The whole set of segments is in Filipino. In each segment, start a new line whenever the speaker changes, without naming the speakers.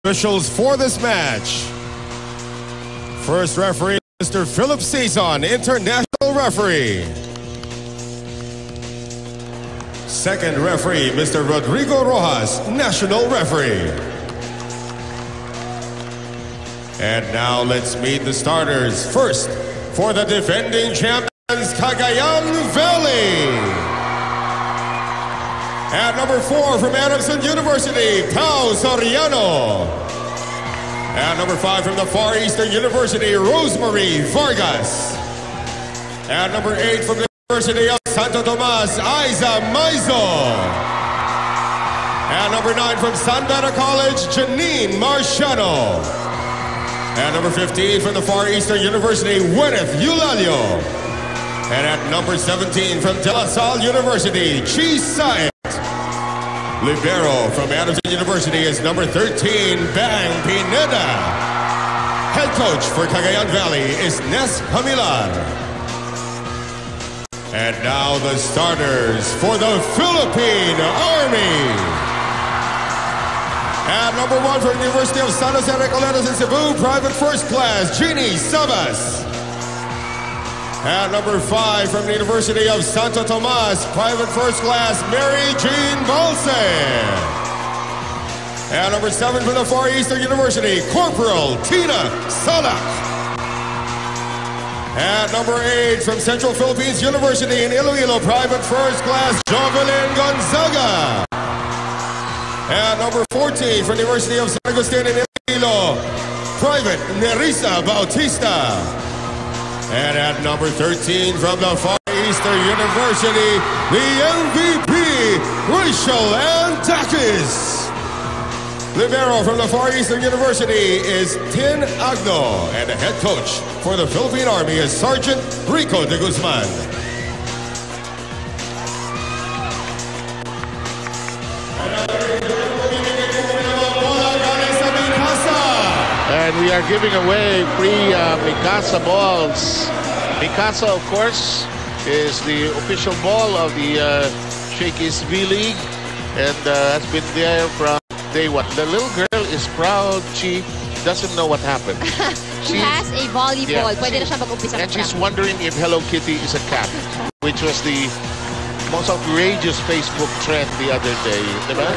Officials for this match. First referee, Mr. Philip Saison, international referee. Second referee, Mr. Rodrigo Rojas, national referee. And now let's meet the starters. First, for the defending champions, Cagayan Valley. At number 4 from Adamson University, Pao Soriano. At number 5 from the Far Eastern University, Rosemary Vargas. At number 8 from the University of Santo Tomas, Aiza Maizo. At number 9 from San Beda College, Janine Marciano. At number 15 from the Far Eastern University, Gwyneth Eulalio. And at number 17 from De La Salle University, Chi Saet. Libero from Adamson University is number 13, Bang Pineda. Head coach for Cagayan Valley is Nes Hamilar. And now the starters for the Philippine Army. At number 1 from the University of San Jose Recoletos in Cebu, Private First Class, Jeannie Sabas. At number 5 from the University of Santo Tomas, Private First Class, Mary Jean Balse. At number 7 from the Far Eastern University, Corporal Tina Salak. At number 8 from Central Philippines University in Iloilo, Private First Class, Jovelyn Gonzaga. At number 14 from the University of San Agustin in Iloilo, Private Nerissa Bautista. And at number 13 from the Far Eastern University, the MVP, Rachel Andakis. Libero from the Far Eastern University is Tin Agno. And the head coach for the Philippine Army is Sergeant Rico de Guzman.
And we are giving away free Mikasa balls. Mikasa, of course, is the official ball of the Shakey's V-League and has been there from day one. The little girl is proud. She doesn't know what happened.
She has a volleyball.
Yeah,
Pwede na siya mag-umpisa.
And she's wondering if Hello Kitty is a cat, which was the most outrageous Facebook trend the other day, diba?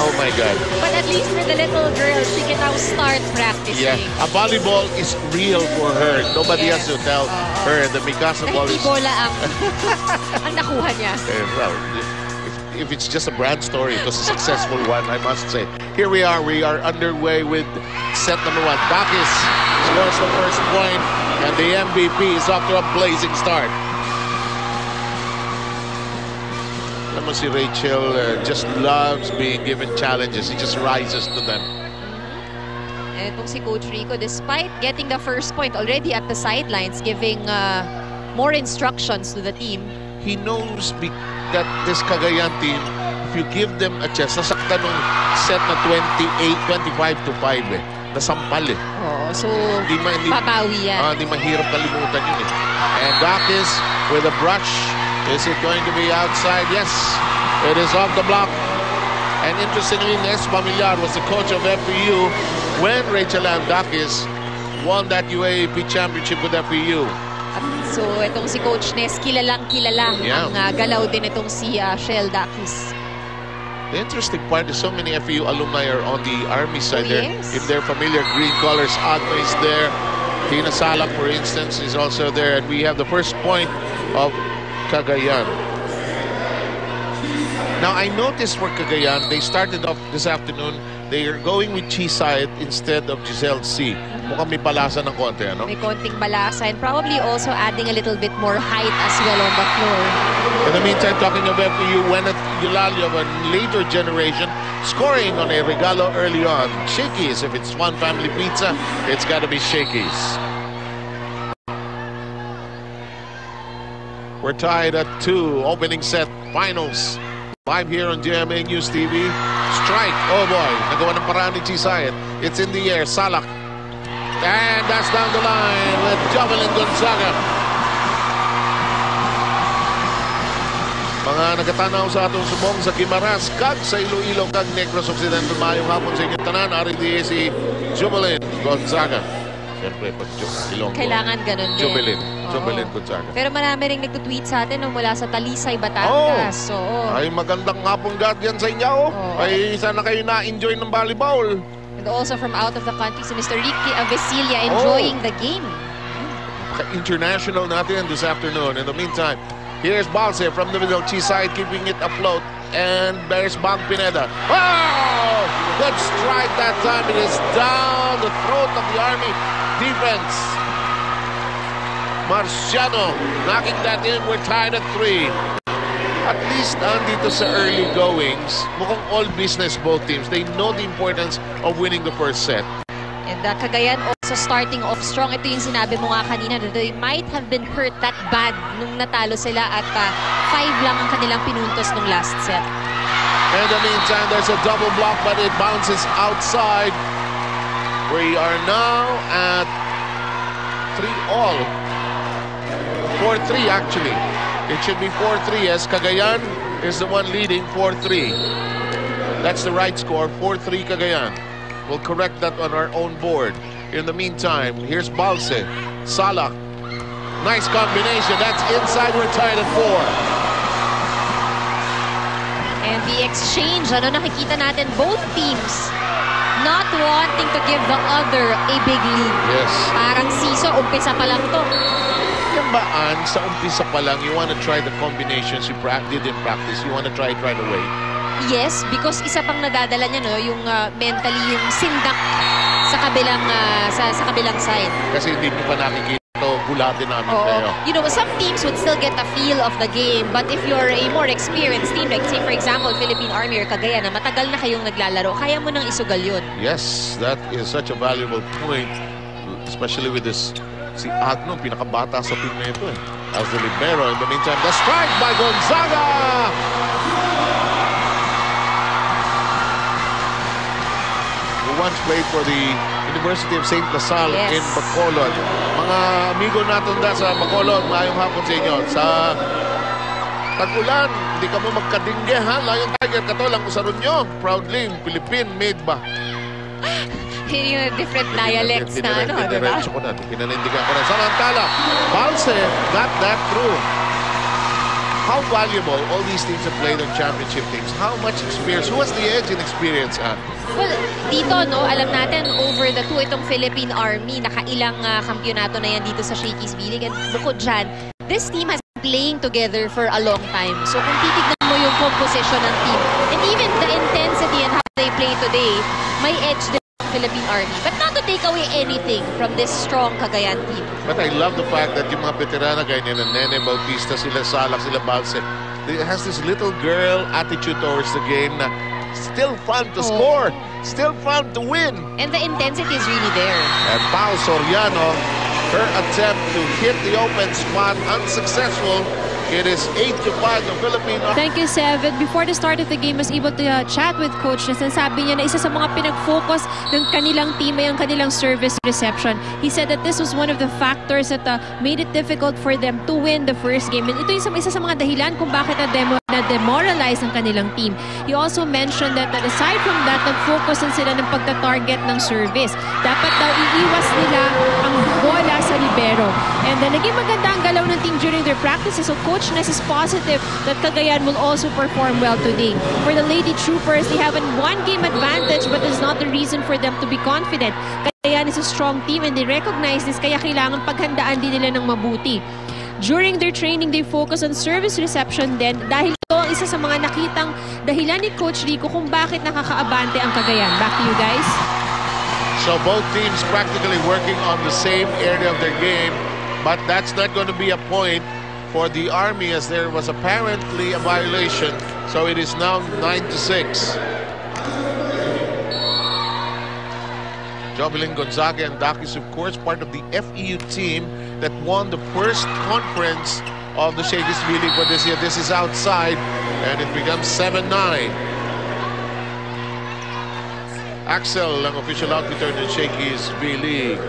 Oh my God.
But at least for the little girl, she can now start practicing.
Yeah, a volleyball is real for her. Nobody has to tell her the Mikasa ball is...
bola ang nakuha niya.
Well, if it's just a brand story, it was a successful one, I must say. Here we are underway with set number 1. Dakis scores the first point, and the MVP is off to a blazing start. Naman si Rachel just loves being given challenges. He just rises to them.
Etong si Coach Rico, despite getting the first point already at the sidelines, giving more instructions to the team.
He knows that this Cagayan team, if you give them a chance, nasakta nung set na 25 to 5 eh. Nasampal eh.
Oh, so papawi yan.
Di mahirap kalimutan yun eh. And Dakis with a brush. Is it going to be outside? Yes, it is off the block. And interestingly, Nes Familiar was the coach of FPU when Rachel Andakis won that UAAP championship with FPU.
So itong si Coach Nes, kilalang-kilala ang galaw din itong si Shell Dakis.
The interesting part is so many FPU alumni are on the Army side there.
Yes.
If they're familiar, green colors, Agno is there. Tina Salak, for instance, is also there. And we have the first point of Cagayan. Now, I noticed for Cagayan, they started off this afternoon, they are going with Chi Saet instead of Giselle C. Mukhang may balasa ng konti, ano?
May konting balasa and probably also adding a little bit more height as well on the floor.
In the meantime, talking of FPU, Gwyneth Eulalio of a later generation, scoring on a regalo early on. Shakey's, if it's one family pizza, it's got to be Shakey's. We're tied at 2. Opening set, finals. Live here on GMA News TV. Strike. Oh boy. Nagawa ng paraan ni Chi Saet. It's in the air. Salak. And that's down the line with Jovelyn Gonzaga. Mga nagatanaw sa atong subong sa Guimaras, kag sa Iloilo, kag Negros Occidental. Maayong hapon sa inyong tanan. Ari si Jubilin Gonzaga. Siyempre, pag Ilonggo.
Kailangan ganun din.
Jubilin Gonzaga.
Pero marami rin nagtutweet sa atin mula sa Talisay, Batangas.
Ay, magandang hapon dyan sa inyo. Ay, sana kayo na-enjoy ng volleyball.
And also from out of the country, si Mr. Ricky Avesilia enjoying the game.
International natin this afternoon. In the meantime, here's Balse from the middle, side keeping it afloat. And there's Bang Pineda. Oh! Good strike that time. It is down the throat of the Army defense. Marciano knocking that in. We're tied at 3. At least andito sa early goings, mukhang all business both teams. They know the importance of winning the first set.
And Cagayan also starting off strong. Ito yung sinabi mo nga kanina, that they might have been hurt that bad nung natalo sila at 5 lang ang kanilang pinuntos nung last set.
In the meantime, there's a double block, but it bounces outside. We are now at 3-all. 4-3 actually. It should be 4-3 as Cagayan is the one leading 4-3. That's the right score, 4-3 Cagayan. We'll correct that on our own board. In the meantime, here's Balse. Salak. Nice combination. That's inside. We're tied at 4.
And the exchange, nakikita natin both teams not wanting to give the other a big lead.
Yes.
Parang siso, umpisa pa lang to.
Yung baan, sa umpisa pa lang, you want to try the combinations you did in practice. You want to try it right away.
Yes, because isa pang nadadala niya, no, yung mentally, yung sindak sa kabilang side.
Kasi hindi mo pa nakikita ito, gulatin namin kayo.
You know, some teams would still get a feel of the game, but if you're a more experienced team, like say for example, Philippine Army or Cagayan, na matagal na kayong naglalaro, kaya mo nang isugal yun.
Yes, that is such a valuable point, especially with this, si Agno, pinakabata sa team na ito as the libero. In the meantime, the strike by Gonzaga! Who once played for the University of St. Lasal in Bacolod. Mga amigo natin sa Bacolod, maayong hapon sa inyo. Sa tag-ulan, hindi ka mo magkadingge, ha? Lion Tiger, katolang usaron nyo. Proudly, Philippine made ba?
Yung different dialects na, diba?
Diretso ko na, pinanindigan ko na. Samantala, Balse got that through. How valuable all these teams have played on championship teams? How much experience? Who has the edge in experience?
Well, dito, alam natin, over the 2 itong Philippine Army, nakailang kampyonato na yan dito sa Shakey's B-League. And bukod dyan, this team has been playing together for a long time. So kung titignan mo yung composition ng team, and even the intensity and how they play today, may edge din Philippine Army. But not to take away anything from this strong Cagayan team.
But I love the fact that yung mga veterana ganyan na Nene Bautista, sila Salak, sila Balse, it has this little girl attitude towards the game na still fun to score, still fun to win.
And the intensity is really there.
And Pao Soriano, her attempt to hit the open spot unsuccessful. It is 8-5 the Philippine Army.
Thank you, Seven. Before the start of the game, I was able to chat with Coach na sabi niya na isa sa mga pinag-focus ng kanilang team ay ang kanilang service reception. He said that this was one of the factors that made it difficult for them to win the first game. And ito yung isa sa mga dahilan kung bakit na-demoralize ang kanilang team. He also mentioned that aside from that, nag-focus sila ng pagta-target ng service. Dapat daw iiwas nila ang bola sa libero. And then, naging maganda ang galaw ng team during their practices. So, Coach Ness is positive that Cagayan will also perform well today. For the Lady Troopers, they have a 1-game advantage, but it's not the reason for them to be confident. Cagayan is a strong team and they recognize this, kaya kailangan paghandaan din nila ng mabuti. During their training, they focus on service reception din dahil ito ang isa sa mga nakitang dahilan ni Coach Rico kung bakit nakakaabante ang Cagayan. Back to you guys.
So both teams practically working on the same area of their game, but that's not going to be a point for the Army as there was apparently a violation. So it is now 9-6. Jovelyn Gonzaga and Dakis, of course, part of the FEU team that won the first conference of the Shakey's B-League for this year. This is outside, and it becomes 7-9. Axel, ang official outfitter ng Shakey's B-League.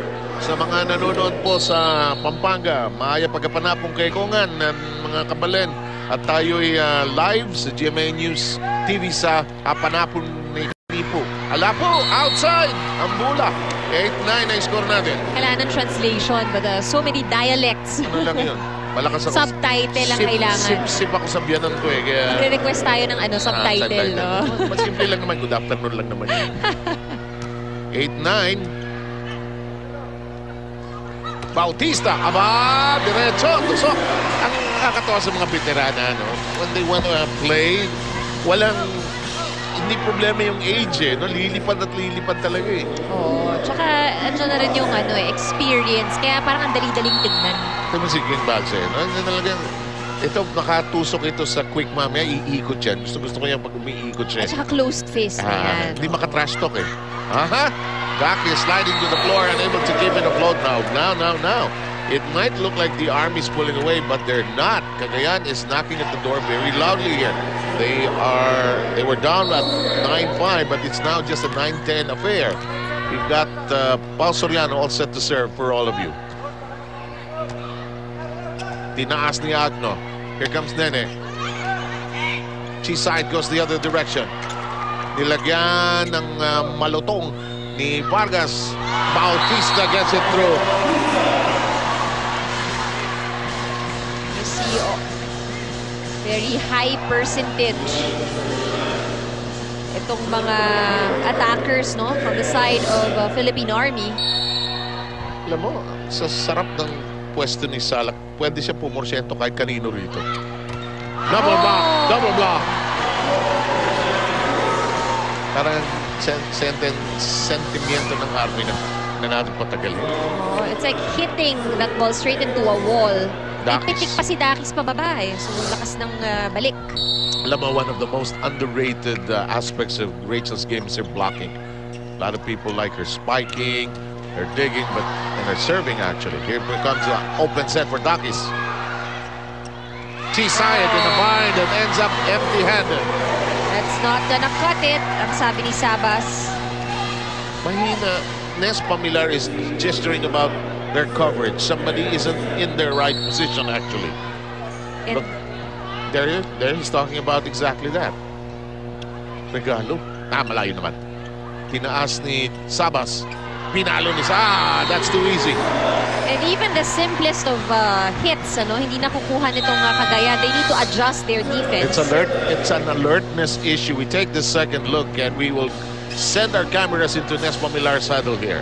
Sa mga nanonood po sa Pampanga, maaya pagkapanapong kay Kongan ng mga kabalen At tayo'y live sa GMA News TV sa Apanapon ni Kalipo. Alapo, outside! Ang bola. 8-9 na score natin.
Kailangan ng translation, but so many dialects.
Ano lang yun? Malakas ako.
Subtitle ang kailangan.
Sip ako sa biyanan ko eh. Kaya...
Magre-request tayo ng subtitle, no?
Mas simple lang naman. Good afternoon lang naman. 8-9. Bautista, aba, diretso, tusok. Ang nakakatawa sa mga veterana, no? When they want to play, hindi problema yung age, no? Lilipad at lilipad talaga, eh.
Oo, tsaka ano na rin yung experience, kaya parang ang dali-daling tignan.
Ito mo si Green Bags, eh, no? Talagang, ito, nakatusok ito sa quick mamaya, iikot yan. Gusto ko yan pag umiikot siya.
At saka closed fist na yan.
Hindi makatrash talk, eh. Aha! Gaki is sliding to the floor, unable to give it a float now. Now. It might look like the Army's pulling away, but they're not. Cagayan is knocking at the door very loudly here. They were down at 9-5, but it's now just a 9-10 affair. We've got Paul Soriano all set to serve for all of you. Tinaas ni Agno. Here comes Nene. Cheeside goes the other direction. Nilagyan ng malutong ni Vargas. Bautista gets it through.
You see, very high percentage itong mga attackers, no, from the side of Philippine Army.
Alam mo, sa sarap ng pwesto ni Salak, pwede siya pumorsyento kahit kanino rito. Double block! Double block! Parang sentimiento ng Army na natin patagalin.
Oh, it's like hitting that ball straight into a wall. Pitik pa si Dakis pababa, eh. So, lakas ng balik.
Alam mo, one of the most underrated aspects of Rachel's game is her blocking. A lot of people like her spiking, her digging, and her serving, actually. Here comes an open set for Dakis. Cheeside in the bind and ends up empty-handed.
That's not gonna cut it, ang sabi ni Sabas.
Mahina. Nes Pamilar is gesturing about their coverage. Somebody isn't in their right position, actually. Look, there he's talking about exactly that. Regalo. Malayo naman. Tinaas ni Sabas. Pinalo ni that's too easy.
And even the simplest of hits, hindi nakukuha nitong Cagayan. They need to adjust their defense.
It's an alertness issue. We take the second look and we will send our cameras into Nes Pamilar's saddle here.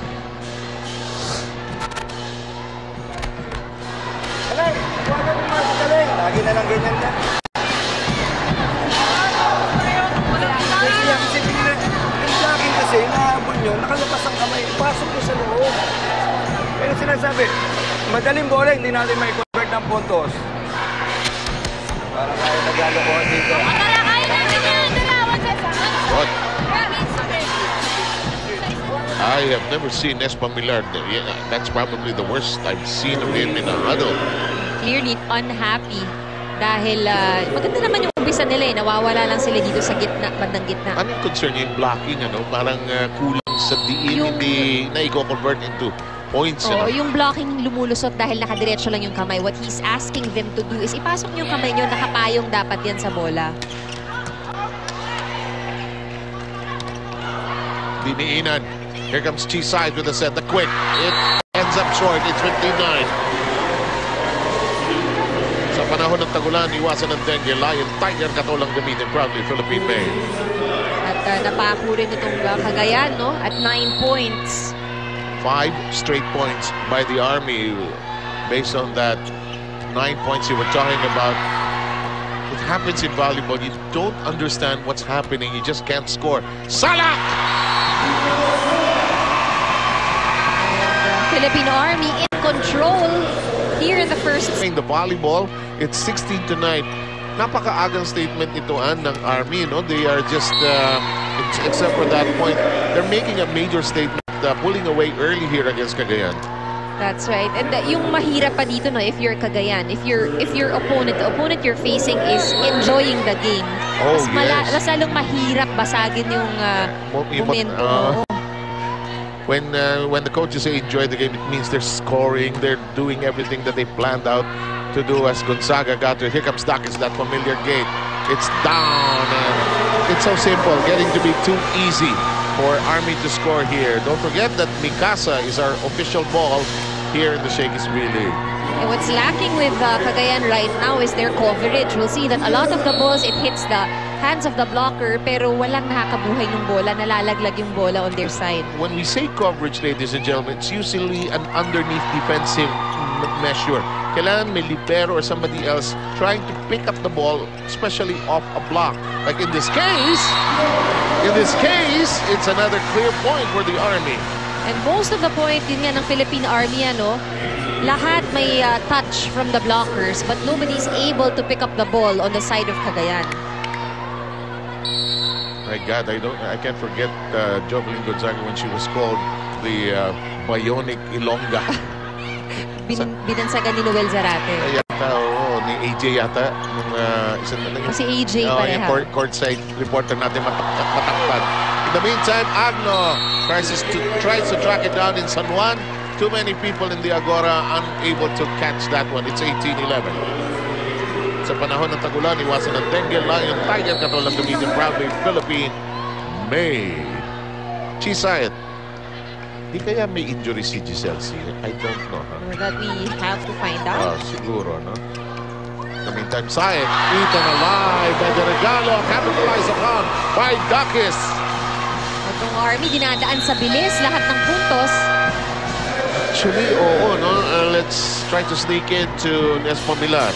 Lagi na lang ganyan na. Kasi inaabot nyo, nakalabas ang kamay, pasok nyo sa loob. Pero sinasabi, madaling bola, hindi natin may convert ng puntos. Parang tayo naglalokohan dito.
What? I have never seen Nes Pamilar. That's probably the worst I've seen of him in a huddle.
Clearly unhappy dahil maganda naman yung umpisa nila, eh. Nawawala lang sila dito sa gitna, bandang gitna.
Anong concern yung blocking, parang kulang sa diin, hindi na i-convert into points.
Yung blocking lumulusot dahil nakadiretso lang yung kamay. What he's asking them to do is ipasok yung kamay nyo, nakapayong dapat yan sa bola.
Diniinan. Here comes Cheeside with the set. The quick. It ends up short. It's 59. Sa panahon ng tagulan, iwasan ng dengue. Lion Tiger katulang gamitin proudly Philippine made.
At napako rin itong Cagayan, no? At 9 points.
5 straight points by the Army. Based on that 9 points you were talking about. It happens in volleyball. You don't understand what's happening. You just can't score. Salak!
Philippine Army in control here in the first.
The volleyball, it's 16-9. Napakaagang statement ito ng Army, no? They are just, except for that point, they're making a major statement, pulling away early here against Cagayan.
That's right. And yung mahirap pa dito, no, if you're Cagayan, if your opponent, the opponent you're facing is enjoying the game, mas lalong mahirap basagin yung momento.
When the coaches say enjoy the game, it means they're scoring, they're doing everything that they planned out. to do as Gonzaga got to. Here comes Dakis, that familiar gate. It's down, and it's so simple, getting to be too easy for Army to score here. Don't forget that Mikasa is our official ball here in the Shakey's B-League.
And what's lacking with Cagayan right now is their coverage. We'll see that a lot of the balls, it hits the hands of the blocker, pero walang nakakabuhay ng bola, nalalaglag yung bola on their side.
When we say coverage, ladies and gentlemen, it's usually an underneath defensive measure. Kailangan may libero or somebody else trying to pick up the ball, especially off a block. Like in this case, it's another clear point for the Army.
And most of the point din yan ng Philippine Army, ano, lahat may touch from the blockers, but nobody's able to pick up the ball on the side of Cagayan.
My God, I can't forget Jovelyn Gonzaga when she was called the Bionic Ilongga.
Binansagan ni Noel Zarate.
Yata, ni AJ yata.
Si AJ pa
yung courtside reporter natin matakpan. In the meantime, Agno tries to track it down in San Juan. Too many people in the Agora unable to catch that one. It's 18-11. Sa panahon ng tagulan, iwasan ng dengue lang yung Tiger katulad gamitin proudly Philippine made. Chisayet. Di kaya may injury si Giselle C? I don't know. Huh?
That we have to find out.
Siguro, no? In the meantime, Sayed, eaten alive by the regalo, capitalized upon by Dakis.
Itong Army, dinadaan sa bilis, lahat ng puntos.
Actually, oo, no? Let's try to sneak into Nespo Milar.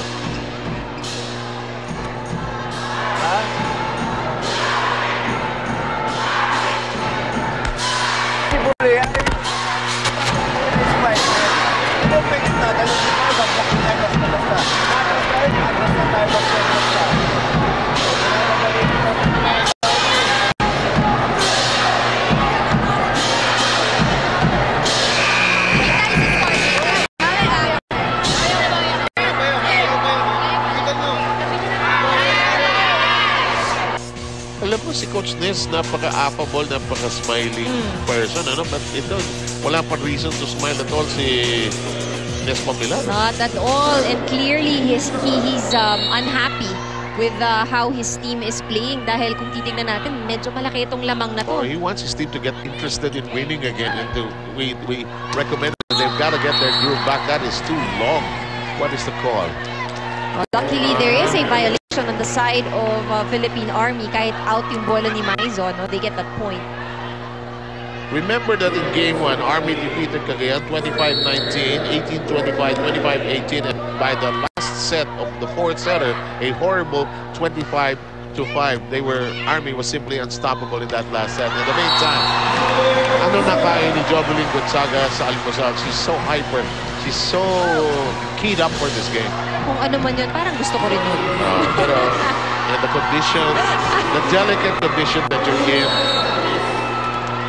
Alam mo, si Coach Nes, napaka-affable, napaka-smiling person, ano? But ito, wala pa reason to smile at all si Nes Pamela.
Not at all. And clearly, he's unhappy with how his team is playing. Dahil kung titignan natin, medyo malaki itong lamang na to.
He wants his team to get interested in winning again. And we recommend that they've got to get their groove back. That is too long. What is the call?
Well, luckily, there is a violation on the side of Philippine Army. Kahit out yung bola ni Maizo, no? They get that point.
Remember that in Game 1, Army defeated Cagayan 25-19, 18-25, 25-18, and by the last set of the fourth setter, a horrible 25-5. Army was simply unstoppable in that last set. In the meantime, ano nakain ni Jovelyn Gonzaga sa almusal? She's so hyper. She's so keyed up for this game.
Kung ano man yun, parang gusto ko rin yun.
Pero the condition, the delicate condition that you're in,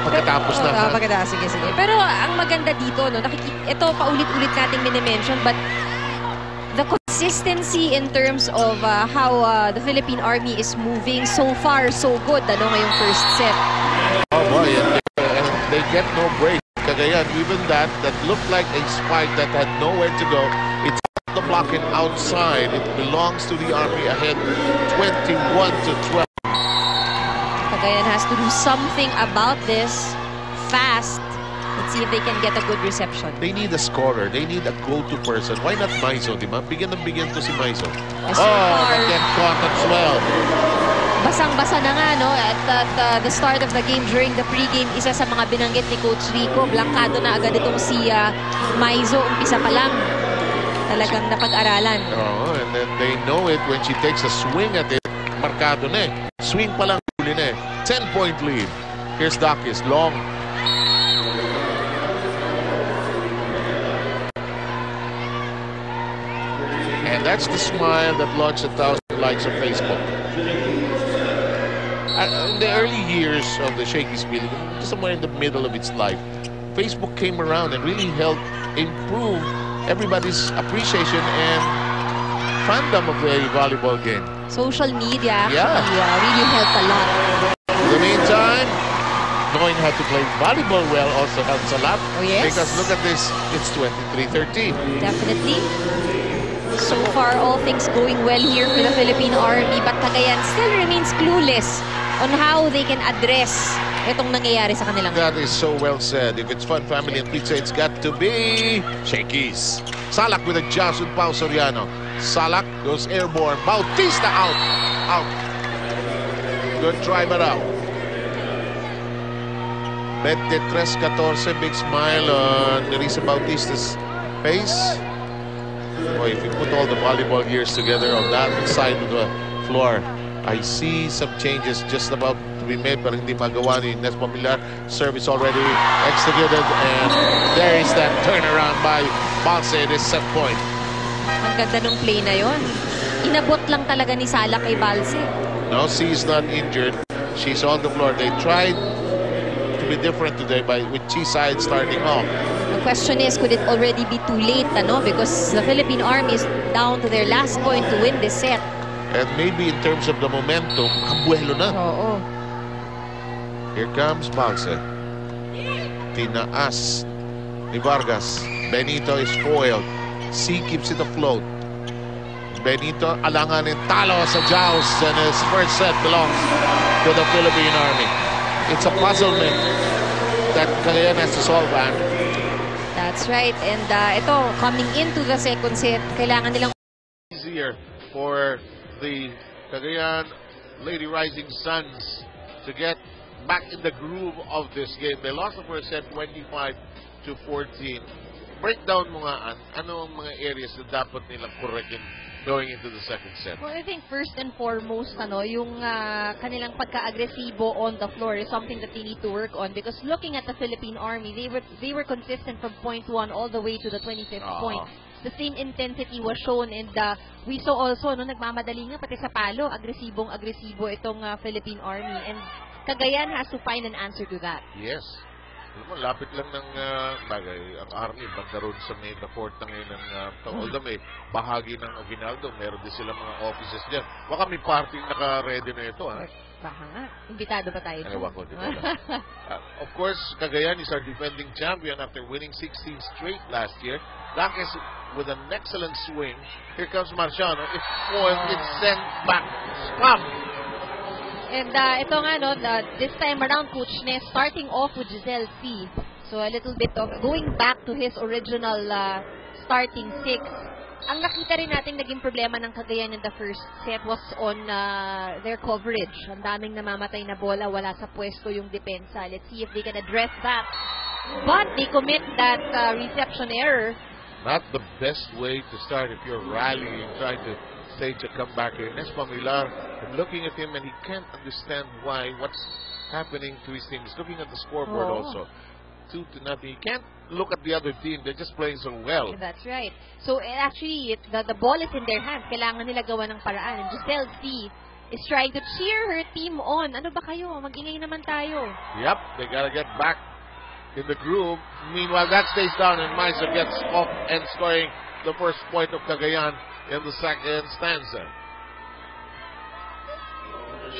pagkatapos na.
Sige. Pero ang maganda dito, no, ito paulit-ulit nating minimension, but the consistency in terms of how the Philippine Army is moving, so far, so good, ano, ngayong first set.
Oh boy, and they get no break. Cagayan, even that looked like a spike that had nowhere to go. It's the blocking outside. It belongs to the Army ahead 21-12.
Cagayan has to do something about this fast. Let's see if they can get a good reception.
They need a scorer. They need a go-to person. Why not Maizo, di ba? Bigyan to si Maizo. That get caught as well.
Basang-basa na nga, no? At the start of the game, during the pregame, isa sa mga binanggit ni Coach Rico, blankado na agad itong si Maizo. Umpisa pa lang. Talagang napag-aralan.
And then they know it when she takes a swing at it. Markado na eh. Swing pa lang, huli na eh. 10-point lead. Here's Dakis, long. And that's the smile that launched 1,000 likes on Facebook. In the early years of the Shakey's B-League, somewhere in the middle of its life, Facebook came around and really helped improve everybody's appreciation and fandom of the volleyball game.
Social media really helped a lot.
In the meantime, knowing how to play volleyball well also helps a lot.
Oh, yes.
Because look at this, it's 23-13.
Definitely. So far, all things going well here for the Philippine Army, but Cagayan still remains clueless on how they can address itong nangyayari sa kanilang.
That is so well said. If it's fun, family, and pizza, it's got to be Shakey's. Salak with a jazz with Pao Soriano. Salak goes airborne. Bautista out. Out. Good try, but out. 23-14, big smile on Nerissa Bautista's face. Boy, if you put all the volleyball gears together on that side of the floor, I see some changes just about to be made, but hindi magawa ni Nes Pamilyar. Service already executed, and there is that turnaround by Balse at his set point.
Ang ganda nung play na yon. Inabot lang talaga ni Salak kay Balse.
No, she's not injured. She's on the floor. They tried to be different today with Chiside starting off.
The question is, could it already be too late, ano? Because the Philippine Army is down to their last point to win this set.
And maybe in terms of the momentum, kabuelo na.
Oo.
Here comes Balse. Tinaas ni Vargas. Benito is foiled. C keeps it afloat. Benito alanganin talo sa joust, and his first set belongs to the Philippine Army. It's a puzzlement that Cagayan has to solve, Ann.
That's right. And ito, coming into the second set, kailangan nilang
Easier for the Cagayan Lady Rising Suns to get back in the groove of this game. They lost the first set 25-14. Breakdown mo nga, ano ang mga areas na dapat nilang correctin going into the second set?
Well, I think first and foremost, yung kanilang pagka-agresibo on the floor is something that they need to work on, because looking at the Philippine Army, they were consistent from point 1 all the way to the 25th point. The same intensity was shown, and we saw also, nagmamadali nga pati sa palo, agresibo itong Philippine Army, and Cagayan has to find an answer to that.
Yes. Alam mo, lapit lang ng bagay. Ang Army, banda ron sa may court na ngayon ng although may bahagi ng Aguinaldo, meron din sila mga offices dyan. Baka may party naka-ready na ito, ha?
Baka nga. Imbitado pa tayo.
Ewan ko, di ba? Of course, Cagayan is our defending champion after winning 16 straight last year. Laques with an excellent swing. Here comes Marciano. It's foiled. It's sent back. Stop!
And ito nga, this time around, Coach Nes, starting off with Giselle C. So a little bit of going back to his original starting 6. Ang nakita rin natin naging problema ng Cagayan in the first set was on their coverage. Ang daming namamatay na bola, wala sa pwesto yung depensa. Let's see if they can address that. But they commit that reception error.
Not the best way to start if you're rallying, trying to stage a comeback here. Nes Pamilyar, I'm looking at him and he can't understand what's happening to his team. He's looking at the scoreboard also. 2-0. He can't look at the other team. They're just playing so well.
That's right. So actually, the ball is in their hands. Kailangan nila gawa ng paraan. And Giselle C is trying to cheer her team on. Ano ba kayo? Mag-ingay naman tayo.
Yep, they gotta get back in the groove. Meanwhile, that stays down and Maisa gets off and scoring the first point of Cagayan in the second stanza.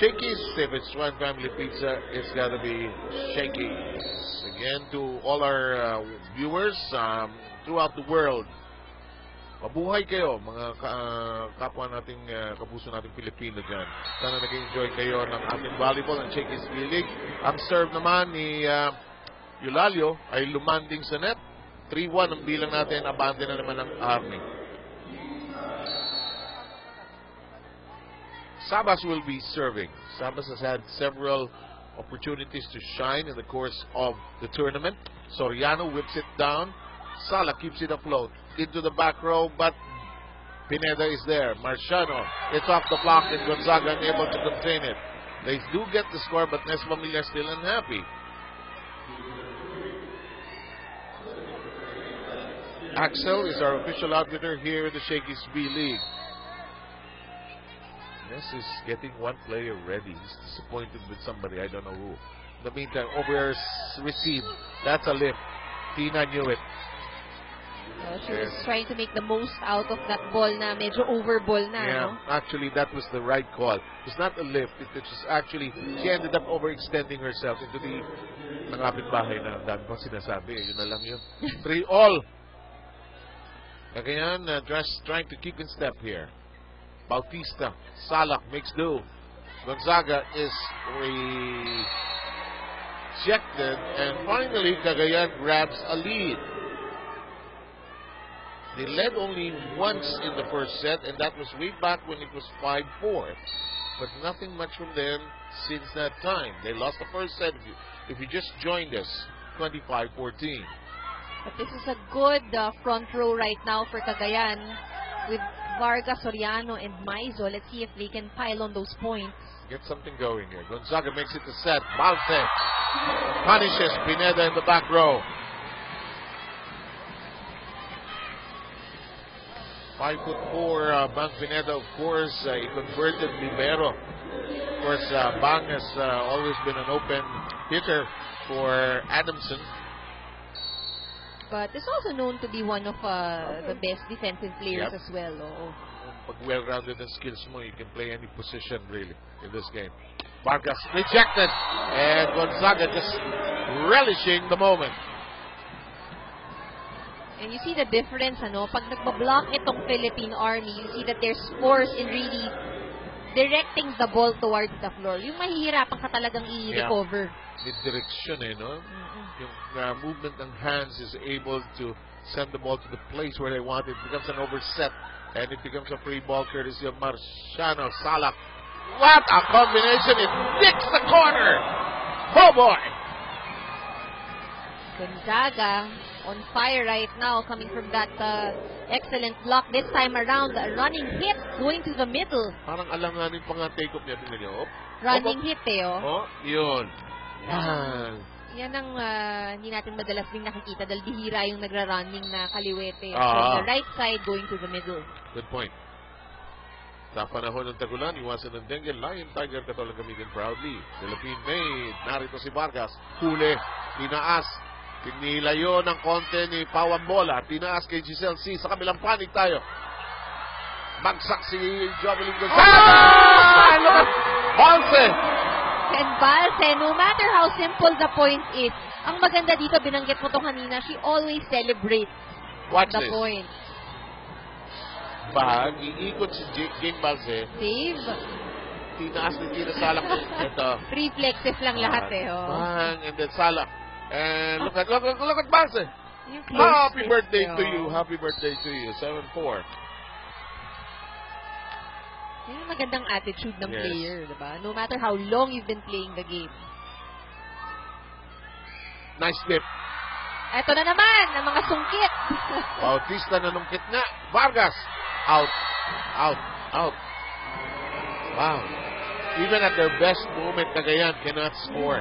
Shakey's, if it's one family pizza, it's gotta be Shaky. Again, to all our viewers throughout the world, mabuhay kayo, mga kapwa nating kapuso nating Pilipino dyan. Sana nag-enjoy kayo ng ating volleyball and Shakey's V-League. Ang serve naman ni Eulalio ay lumanding sa net. 3-1 ang bilang natin, abante na naman ng Army. Sabas will be serving. Sabas has had several opportunities to shine in the course of the tournament. Soriano whips it down. Sala keeps it afloat into the back row, but Pineda is there. Marciano, it's off the block, and Gonzaga unable to contain it. They do get the score, but Nes Pamilyar still unhappy. Axel is our official arbiter here in the Shakey's V-League. Nes is getting one player ready. He's disappointed with somebody. I don't know who. In the meantime, over receive. That's a lift. Tina knew it.
She was trying to make the most out of that ball na medyo over ball na.
Yeah,
no?
actually that was the right call. It's not a lift. It was actually, she ended up overextending herself into the nangapit bahay na dami pa sinasabi. Yun na lang yun. 3-all. Cagayan just trying to keep in step here. Bautista, Salak makes do. Gonzaga is rejected, and finally Cagayan grabs a lead. They led only once in the first set, and that was way back when it was 5-4. But nothing much from them since that time. They lost the first set, if you just joined us, 25-14.
But this is a good front row right now for Cagayan with Vargas, Soriano, and Maizo. Let's see if they can pile on those points.
Get something going here. Gonzaga makes it a set. Balse punishes Pineda in the back row. 5'4", Bang Pineda, of course, a converted libero. Of course, Bang has always been an open hitter for Adamson.
But is also known to be one of the best defensive players as well.
Pag well-rounded and skills mo, you can play any position really in this game. Vargas rejected, and Gonzaga just relishing the moment.
And you see the difference, pag nagbablock itong Philippine Army, you see that there's force in really directing the ball towards the floor. Yung mahihirapan ka talagang i-recover.
Mid-direction no? Yung movement ng hands is able to send the ball to the place where they want it. It becomes an overset, and it becomes a free ball courtesy of Marciano Salak. What a combination! It nicks the corner! Oh boy!
Gonzaga on fire right now, coming from that excellent block. This time around, a running hit going to the middle.
Parang alanganin pa nga take-off niya.
Running hit
yun.
Yan ang hindi natin madalas din nakikita dahil bihira yung nagra-running na kaliwete. From the right side going to the middle.
Good point. Sa panahon ng tagulan, iwasan ng dengue, Lion Tiger katolang gamitin proudly. Philippine made. Narito si Vargas. Huli. Tinaas. Pinilayo ng konti ni Pawang Bola. Tinaas kay Giselle C. Sa kabilang panig tayo. Bagsak si Jovelyn Gonzaga. Balse!
And Balse, no matter how simple the point is, ang maganda dito, binanggit mo to kanina, she always celebrates the point.
Bag, iikot si Jane Balse.
Save.
Tinaas ni Tina Salak. Ito.
Reflexive lang lahat
Bang, and then Salak. And look at Balse. Happy birthday to you. Happy birthday to you. 7-4.
Yung magandang attitude ng player, diba? No matter how long you've been playing the game.
Nice dip.
Eto na naman, ang mga sungkit.
Bautista na nungkit na. Vargas. Out. Wow. Even at their best moment, Cagayan cannot score.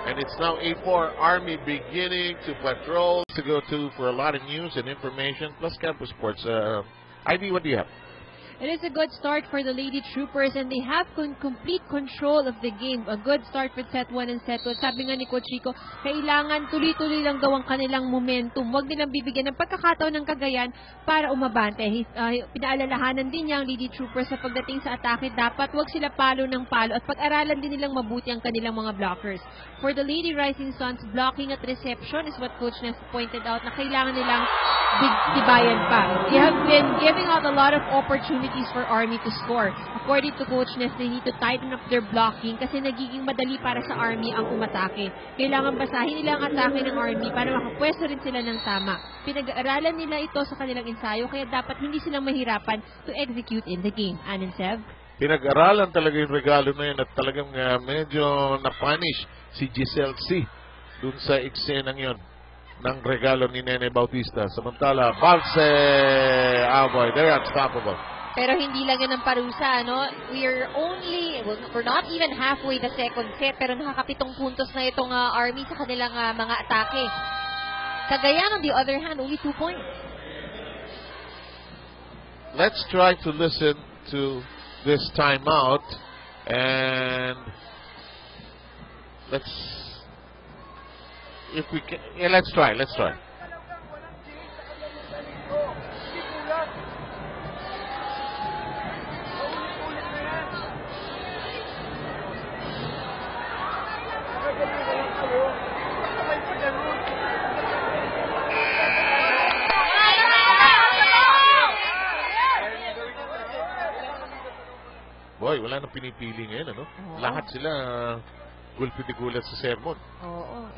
And it's now 8-4. Army beginning to patrol. To go to for a lot of news and information, plus campus sports. Ivy, what do you have?
It is a good start for the Lady Troopers, and they have complete control of the game. A good start with set 1 and set 2. Sabi nga ni Coach Rico, kailangan tuloy-tuloy lang daw ang kanilang momentum. Huwag nilang bibigyan ng pagkakataon ng Cagayan para umabante. Pinaalalahanan din niya ang Lady Troopers sa pagdating sa atake. Dapat huwag sila palo ng palo at pag-aralan din nilang mabuti ang kanilang mga blockers. For the Lady Rising Suns, blocking at reception is what Coach Ness pointed out na kailangan nilang tibayan pa. They have been giving out a lot of opportunities for Army to score. According to Coach Ness, they need to tighten up their blocking kasi nagiging madali para sa Army ang umatake. Kailangan basahin nila ang atake ng Army para makapwesto rin sila ng tama. Pinag-aaralan nila ito sa kanilang ensayo kaya dapat hindi silang mahirapan to execute in the game. Anan Sev?
Pinag-aralan talaga yung regalo na yun at talagang medyo na-punish si Giselle C. dun sa eksenang yun ng regalo ni Nene Bautista. Samantala, Balse, boy, they're unstoppable.
Pero hindi lang yan ang parusa, We're not even halfway the second set, pero nakakapitong puntos na itong Army sa kanilang mga atake. Cagayan, on the other hand, only 2 points.
Let's try to listen to this timeout, and let's try. Boy, wala nang pinipili ngayon, ano? Lahat sila gulpi-gulat sa sermon.
Oo.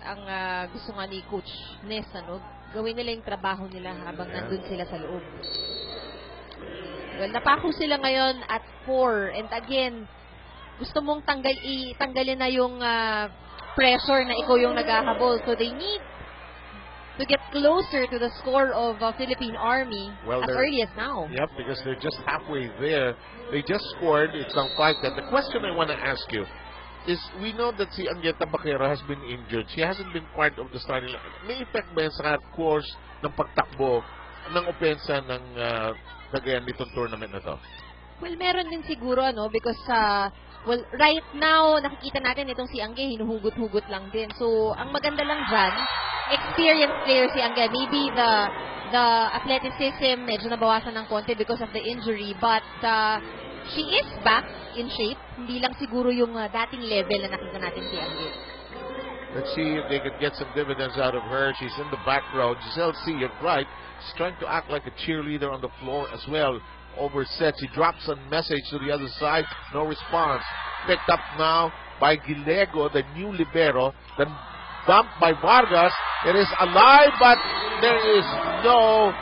Ang gusto nga ni Coach Ness, ano, gawin nila yung trabaho nila habang nandun sila sa loob. Well, napako sila ngayon at 4. And again, gusto mong tanggalin na yung pressure na ikaw yung naghahabol. So they need to get closer to the score of Philippine Army as early as now.
Yep, because they're just halfway there. They just scored. It's not quite that. The question I want to ask you is, we know that si Anguieta Baquero has been injured. She hasn't been part of the starting line. May effect ba yan sa course ng pagtakbo ng opensa ng Cagayan nitong tournament na to?
Well, meron din siguro, ano, because well, right now, nakikita natin itong si Angge, hinuhugot-hugot lang din. So, ang maganda lang dyan, experienced player si Angge. Maybe the athleticism medyo nabawasan ng konti because of the injury, but she is back in shape. Hindi lang siguro yung dating level na nakita natin si Angge.
Let's see if they could get some dividends out of her. She's in the back row. Giselle C, you're right. She's trying to act like a cheerleader on the floor as well. Overset. She drops a message to the other side. No response. Picked up now by Gilego, the new libero. Then bumped by Vargas. It is alive, but there is no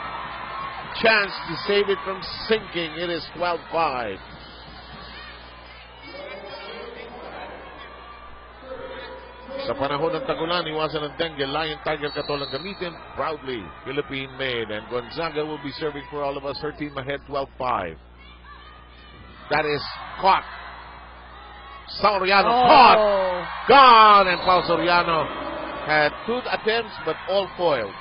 chance to save it from sinking. It is 12-5. Sa panahon ng tagulan, iwasan ng dengue, Lion Tiger Katol ang gamitin, proudly Philippine made. And Gonzaga will be serving for all of us. Her team ahead 12-5. That is caught. Soriano caught. Gone. And Paul Soriano had 2 attempts but all foiled.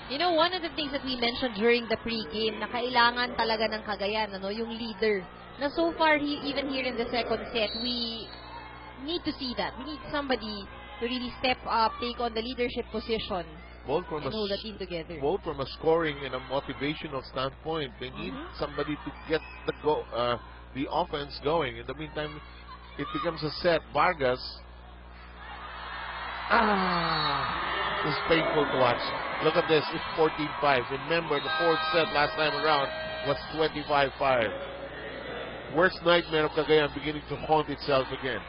You know, one of the things that we mentioned during the pre-game na kailangan talaga ng Cagayan, ano, yung leader. Na so far, even here in the second set, we need to see that. We need somebody to really step up, take on the leadership position,
both from
and hold the team together.
Both from a scoring and a motivational standpoint, they need somebody to get the offense going. In the meantime, it becomes a set. Vargas, this is painful to watch. Look at this, it's 14-5. Remember, the fourth set last time around was 25-5. Worst nightmare of Cagayan beginning to haunt itself again.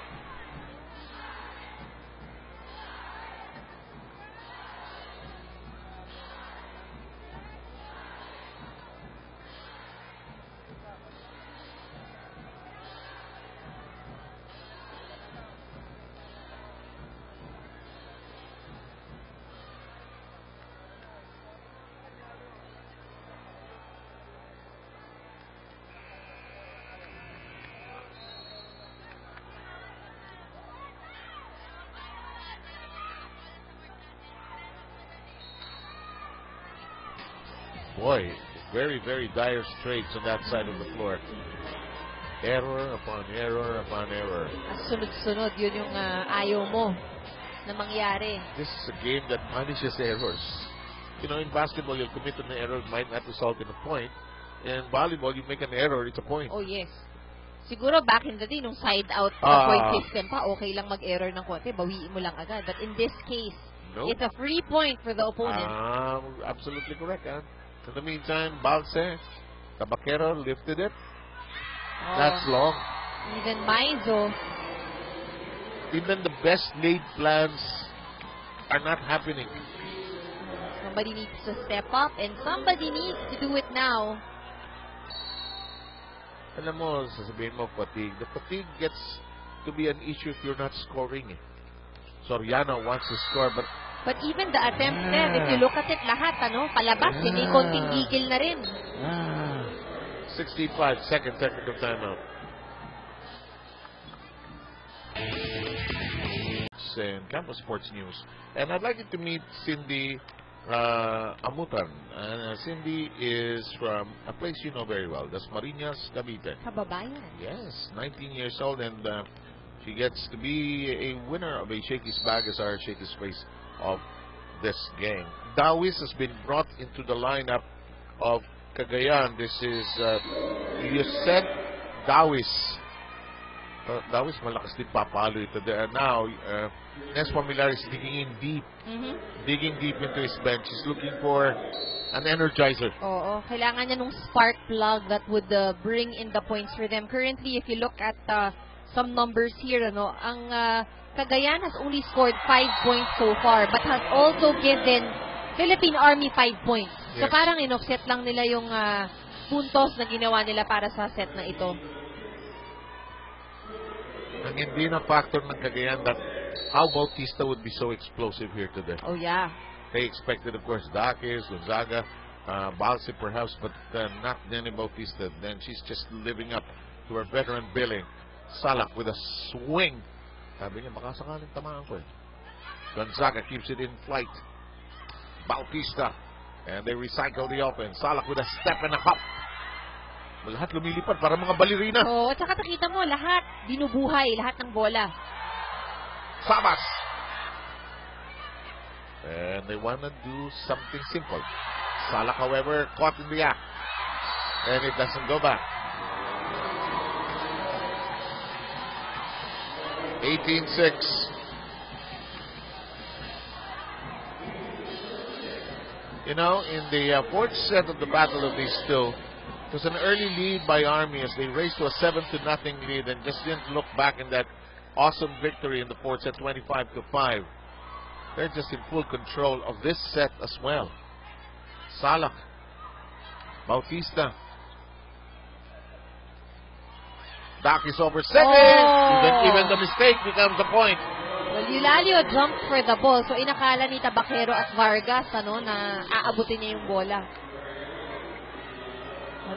Boy, very, very dire straits on that side of the floor. Error upon error upon error.
Sunod-sunod, yun yung ayaw mo na mangyari.
This is a game that punishes errors. You know, in basketball, you'll commit an error, might not result in a point. In volleyball, you make an error, it's a point.
Oh, yes. Siguro back in the day, nung side-out point system pa, okay lang mag-error ng konti, bawiin mo lang agad. But in this case, it's a free point for the opponent.
Absolutely correct, huh? In the meantime, Balse, Tabaquero lifted it. That's long.
Even Maizo.
Even the best laid plans are not happening.
Somebody needs to step up and somebody needs to do it now.
Alam mo, sasabihin mo, fatigue. The fatigue gets to be an issue if you're not scoring. Soriano wants to score, but
even the attempt there, if you look at it, lahat, ano, palabas, may konting gigil na rin.
65-second technical timeout. In Campus Sports News. And I'd like you to meet Cindy Amutan. Cindy is from a place you know very well, Dasmariñas, Cavite.
Kababayan.
Yes, 19 years old, and she gets to be a winner of a Shakey's bag as our Shakey's face of this game. Dawis has been brought into the lineup of Cagayan. This is Yusef Dawis. Dawis malakas din papalo ito. Now, Nes Familiar is digging in deep. Digging deep into his bench. He's looking for an energizer.
Oo, kailangan niya nung spark plug that would bring in the points for them. Currently, if you look at some numbers here, ang Cagayan has only scored 5 points so far, but has also given Philippine Army 5 points. So
Yes.
parang inoffset lang nila yung puntos na ginawa nila para sa set na ito.
Ang hindi na factor ng Cagayan that how Bautista would be so explosive here today.
Oh yeah.
They expected, of course, Dakis, Gonzaga, Balsi perhaps, but not Denny Bautista. Then she's just living up to her veteran billing. Salak with a swing. Sabi niya, baka sakaling tamaan ko eh. Gonzaga keeps it in flight. Bautista. And they recycle the offense. Salak with a step and a hop. Lahat lumilipad para mga balerina.
Oh, at saka nakita mo, lahat binubuhay, lahat ng bola.
Sabas. And they want to do something simple. Salak, however, caught in the act. And it doesn't go back. 18-6. You know, in the fourth set of the Battle of these two, it was an early lead by Army as they raced to a 7-0 lead and just didn't look back in that awesome victory in the fourth set, 25-5. They're just in full control of this set as well. Salak, Bautista, Dakis over second. Even the mistake becomes a point.
Well, Eulalio jumped for the ball, so inakala ni Tabaquero at Vargas na aabutin niya yung bola.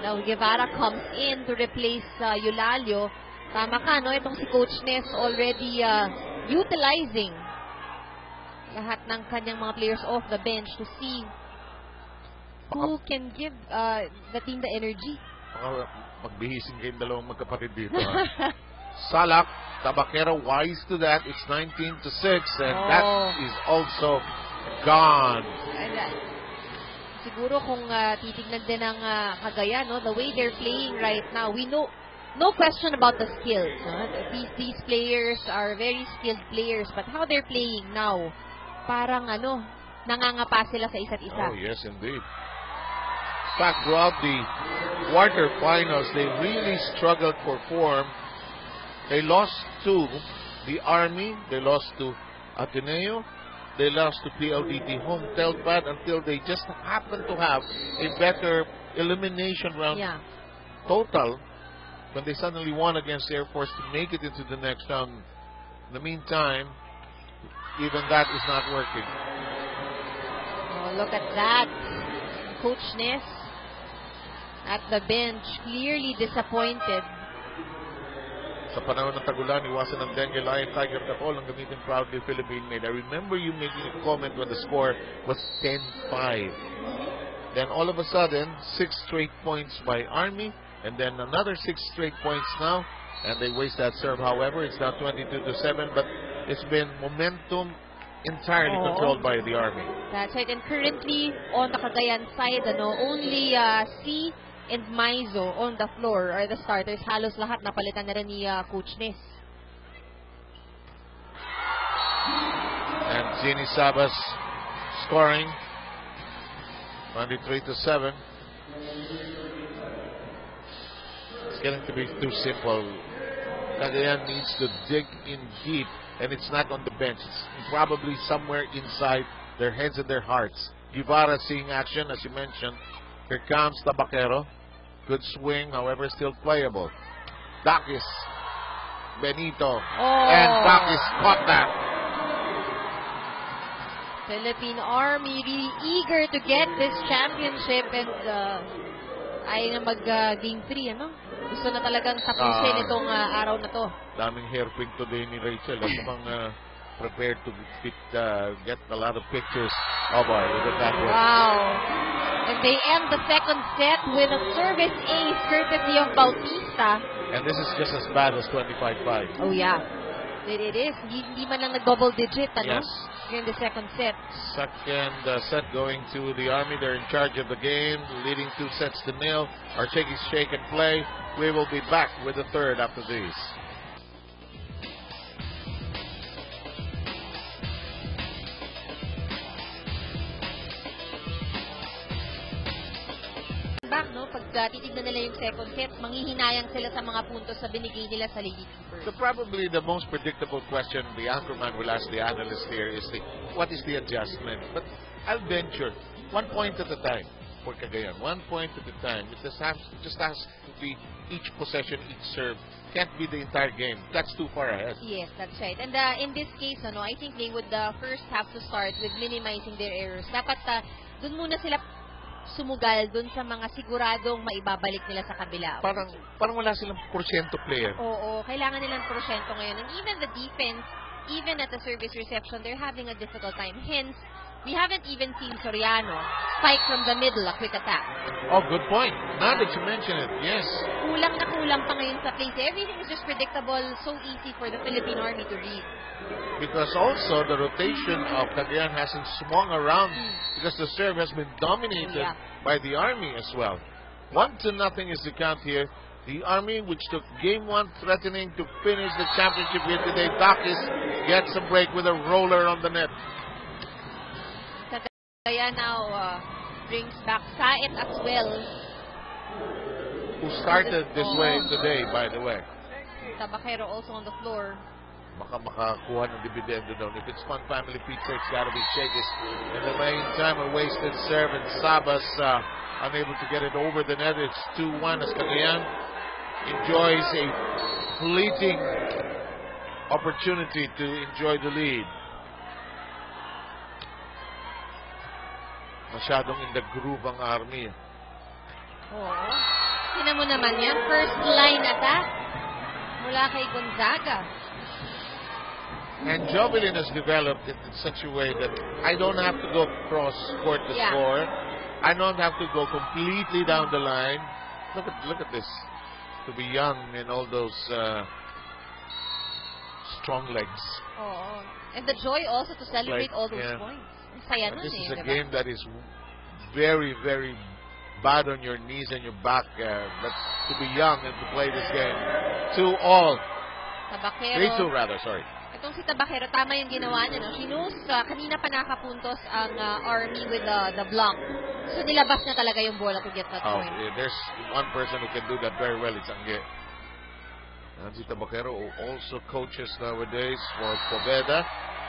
Now, Guevara comes in to replace Eulalio. Tama ka, itong si Coach Nes already utilizing lahat ng kanyang mga players off the bench to see who can give the team the energy.
Magbihising kayong dalawang magkapatid dito. Salak, Tabaquero wise to that. It's 19-6 and that is also gone.
Siguro kung titignan din ng Cagayan, the way they're playing right now, we know, no question about the skills. These players are very skilled players, but how they're playing now, parang nangangapa sila sa isa't isa.
Oh, yes, indeed. In fact, throughout the quarterfinals, they really struggled for form. They lost to the Army, they lost to Ateneo, they lost to PLDT home Telpad until they just happened to have a better elimination round total when they suddenly won against Air Force to make it into the next round. In the meantime, even that is not working.
Oh, look at that. Coach Nes at the bench, clearly disappointed.
Sa panahon ng tagulan, iwasan ng Dengue Lion Tiger Tapol ang gamitin proudly Philippine made. I remember you making a comment when the score was 10-5. Then all of a sudden, 6 straight points by Army, and then another 6 straight points now, and they waste that serve. However, it's now 22-7, but it's been momentum entirely controlled by the Army.
That's right, and currently on the Cagayan side, only C and Maizo on the floor are the starters. Halos lahat napalitan na rin ni Coach Nes.
And Jenny Sabas scoring 23-7. It's getting to be too simple. Cagayan needs to dig in deep, and it's not on the bench. It's probably somewhere inside their heads and their hearts. Guevara seeing action, as you mentioned. Here comes Tabaquero. Good swing, however, still playable. Dakis, Benito, and Dakis caught that.
Philippine Army really eager to get this championship, and ayaw na mag-game 3, Gusto na talagang tapusin itong araw na to.
Daming hairpin today ni Rachel. Prepared to get a lot of pictures. Oh boy, look at that one.
Wow. And they end the second set with a service ace courtesy of Bautista.
And this is just as bad as 25-5.
Oh yeah. It is. Hindi man lang nag-double digit,
Yes.
Here in the second set.
Second set going to the Army. They're in charge of the game, leading 2-0. Our shake and play. We will be back with the third after these.
back, no? Pag titignan nila yung second set, manghihinayang sila sa mga puntos na binigay nila sa Lady Keeper.
So probably the most predictable question the anchorman will ask the analyst here is what is the adjustment? But I'll venture 1 point at a time for Cagayan. 1 point at a time. It just has to be each possession, each serve. Can't be the entire game. That's too far ahead.
Yes, that's right. And in this case, I think they would first have to start with minimizing their errors. Dapat dun muna sila sumugal dun sa mga siguradong maibabalik nila sa kabila.
Parang wala silang porsyento player.
Oo, kailangan nilang porsyento ngayon. And even the defense, even at the service reception, they're having a difficult time. Hence, we haven't even seen Soriano spike from the middle, a quick attack.
Oh, good point. Now that you mention it, yes.
Kulang na kulang pa ngayon sa place. Everything is just predictable, so easy for the Philippine Army to read.
Because also the rotation of Cagayan hasn't swung around because the serve has been dominated by the Army as well. 1-0 is the count here. The Army, which took game 1, threatening to finish the championship here today. Dakis gets a break with a roller on the net.
Cagayan now brings back Saet as well.
Who started this way today, by the way.
Tabacero also on the floor.
Baka makakuha ng dividendo doon. If it's Fun Family Pizza, it's gotta be Shakey's. In the meantime, a wasted serve and Sabas unable to get it over the net. It's 2-1 as Cagayan enjoys a fleeting opportunity to enjoy the lead. Masyadong in the groove ang Army.
Oo. Tingnan mo naman yan. First line attack mula kay Gonzaga.
And Jovelyn has developed it in such a way that I don't have to go cross court to score. I don't have to go completely down the line. Look at this. To be young and all those strong legs.
Oh, and the joy also to celebrate all those points. Saya nun,
this is a
diba?
game that is very, very bad on your knees and your back. But to be young and to play this game. 2-all. 3-2 rather, sorry.
Itong si Tabacero, tama yung ginawa niya. No? Sinus, kanina pa nakapuntos ang Army with the block. So nilabas na talaga yung bola to get that point.
Yeah, there's one person who can do that very well. It's Angge. And si Tabacero also coaches nowadays for Poveda.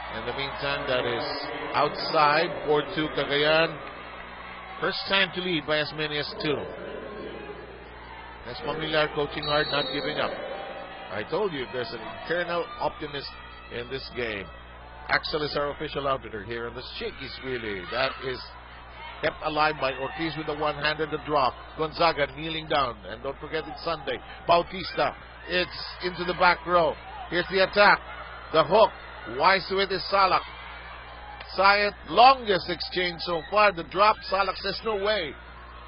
In the meantime, that is outside. 4-2 Cagayan. First time to lead by as many as 2. As Pamilyar coaching hard, not giving up. I told you there's an internal optimist in this game. Axel is our official outfitter here on the Shakey's Relay. That is kept alive by Ortiz with the one-handed drop. Gonzaga kneeling down. And don't forget it's Sunday. Bautista. It's into the back row. Here's the attack. The hook. Wise with is Salak. Sayat, longest exchange so far. The drop. Salak says no way.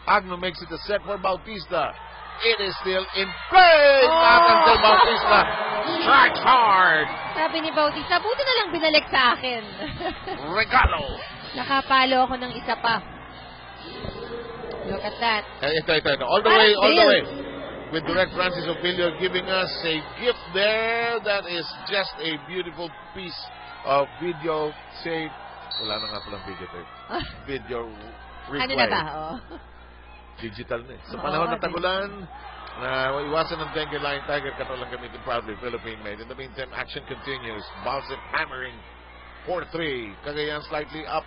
Agno makes it a set for Bautista. It is still in play. Not until Bautista strikes hard.
Sabi ni Bautista, buti na lang binalik sa akin.
Regalo.
Nakapalo ako ng isa pa. Look at that.
Ito. All the way. With Direct Francis Opilio giving us a gift there. That is just a beautiful piece of video saved. Wala na nga palang video tape. Video replay.
Ano na ba?
Digital na. Sa panahon ng tagulan, iwasan ng dengue line tiger katolang gamitin proudly, Philippine made. In the meantime, action continues. Balsip hammering 4-3. Cagayan slightly up.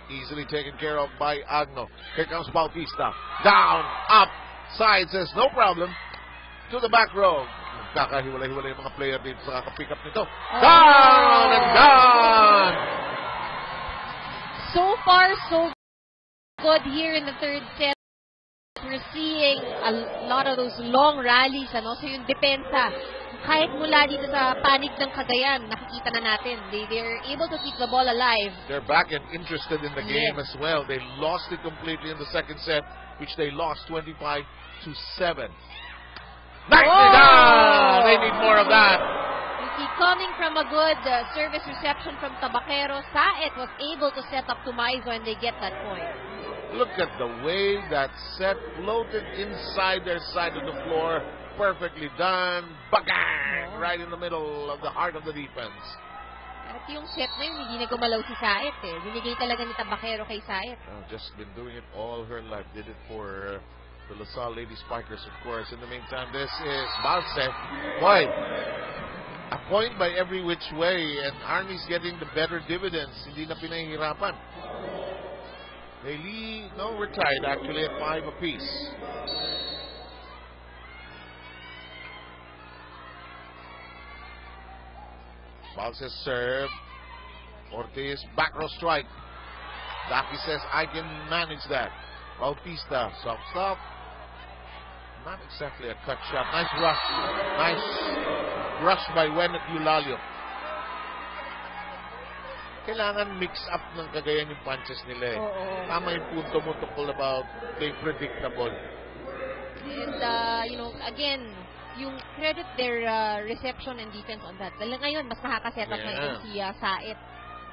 Easily taken care of by Agno. Here comes Bautista. Down, up, side says no problem. To the back row. Magkakahiwalay-hiwalay yung mga player dito sa kakapick up nito. Down and gone!
So far, so good here in the third set. We're seeing a lot of those long rallies, So yung depensa, kahit mula dito sa panig ng Cagayan, nakikita na natin. They're able to keep the ball alive.
They're back and interested in the game as well. They lost it completely in the second set, which they lost 25-7. Nicely done! They need more of that.
You see, coming from a good service reception from Tabacero, Saet was able to set up Tumaizo and they get that point.
Look at the way that set floated inside their side of the floor. Perfectly done. Bagang! Right in the middle of the heart of the defense.
At yung set na yun, hindi na gumalaw si Saet eh. Binigay talaga ni Tabakero kay Saet.
Just been doing it all her life. Did it for the LaSalle Lady Spikers, of course. In the meantime, this is Balse. Boy, a point by every which way, and Army's getting the better dividends. Hindi na pinahihirapan. They lead, no, we're tied actually at 5 apiece. Balse serve. Ortiz, back row strike. Daki says, I can manage that. Bautista, soft stop. Not exactly a cut shot. Nice rush. Nice rush by Wenet Eulalio. Kailangan mix up ng kagayan yung punches nila eh. Tama yung punto mo tungkol about being predictable.
And, you know, again, yung credit their reception and defense on that. Dahil ngayon, mas nakakaset up na si Saet.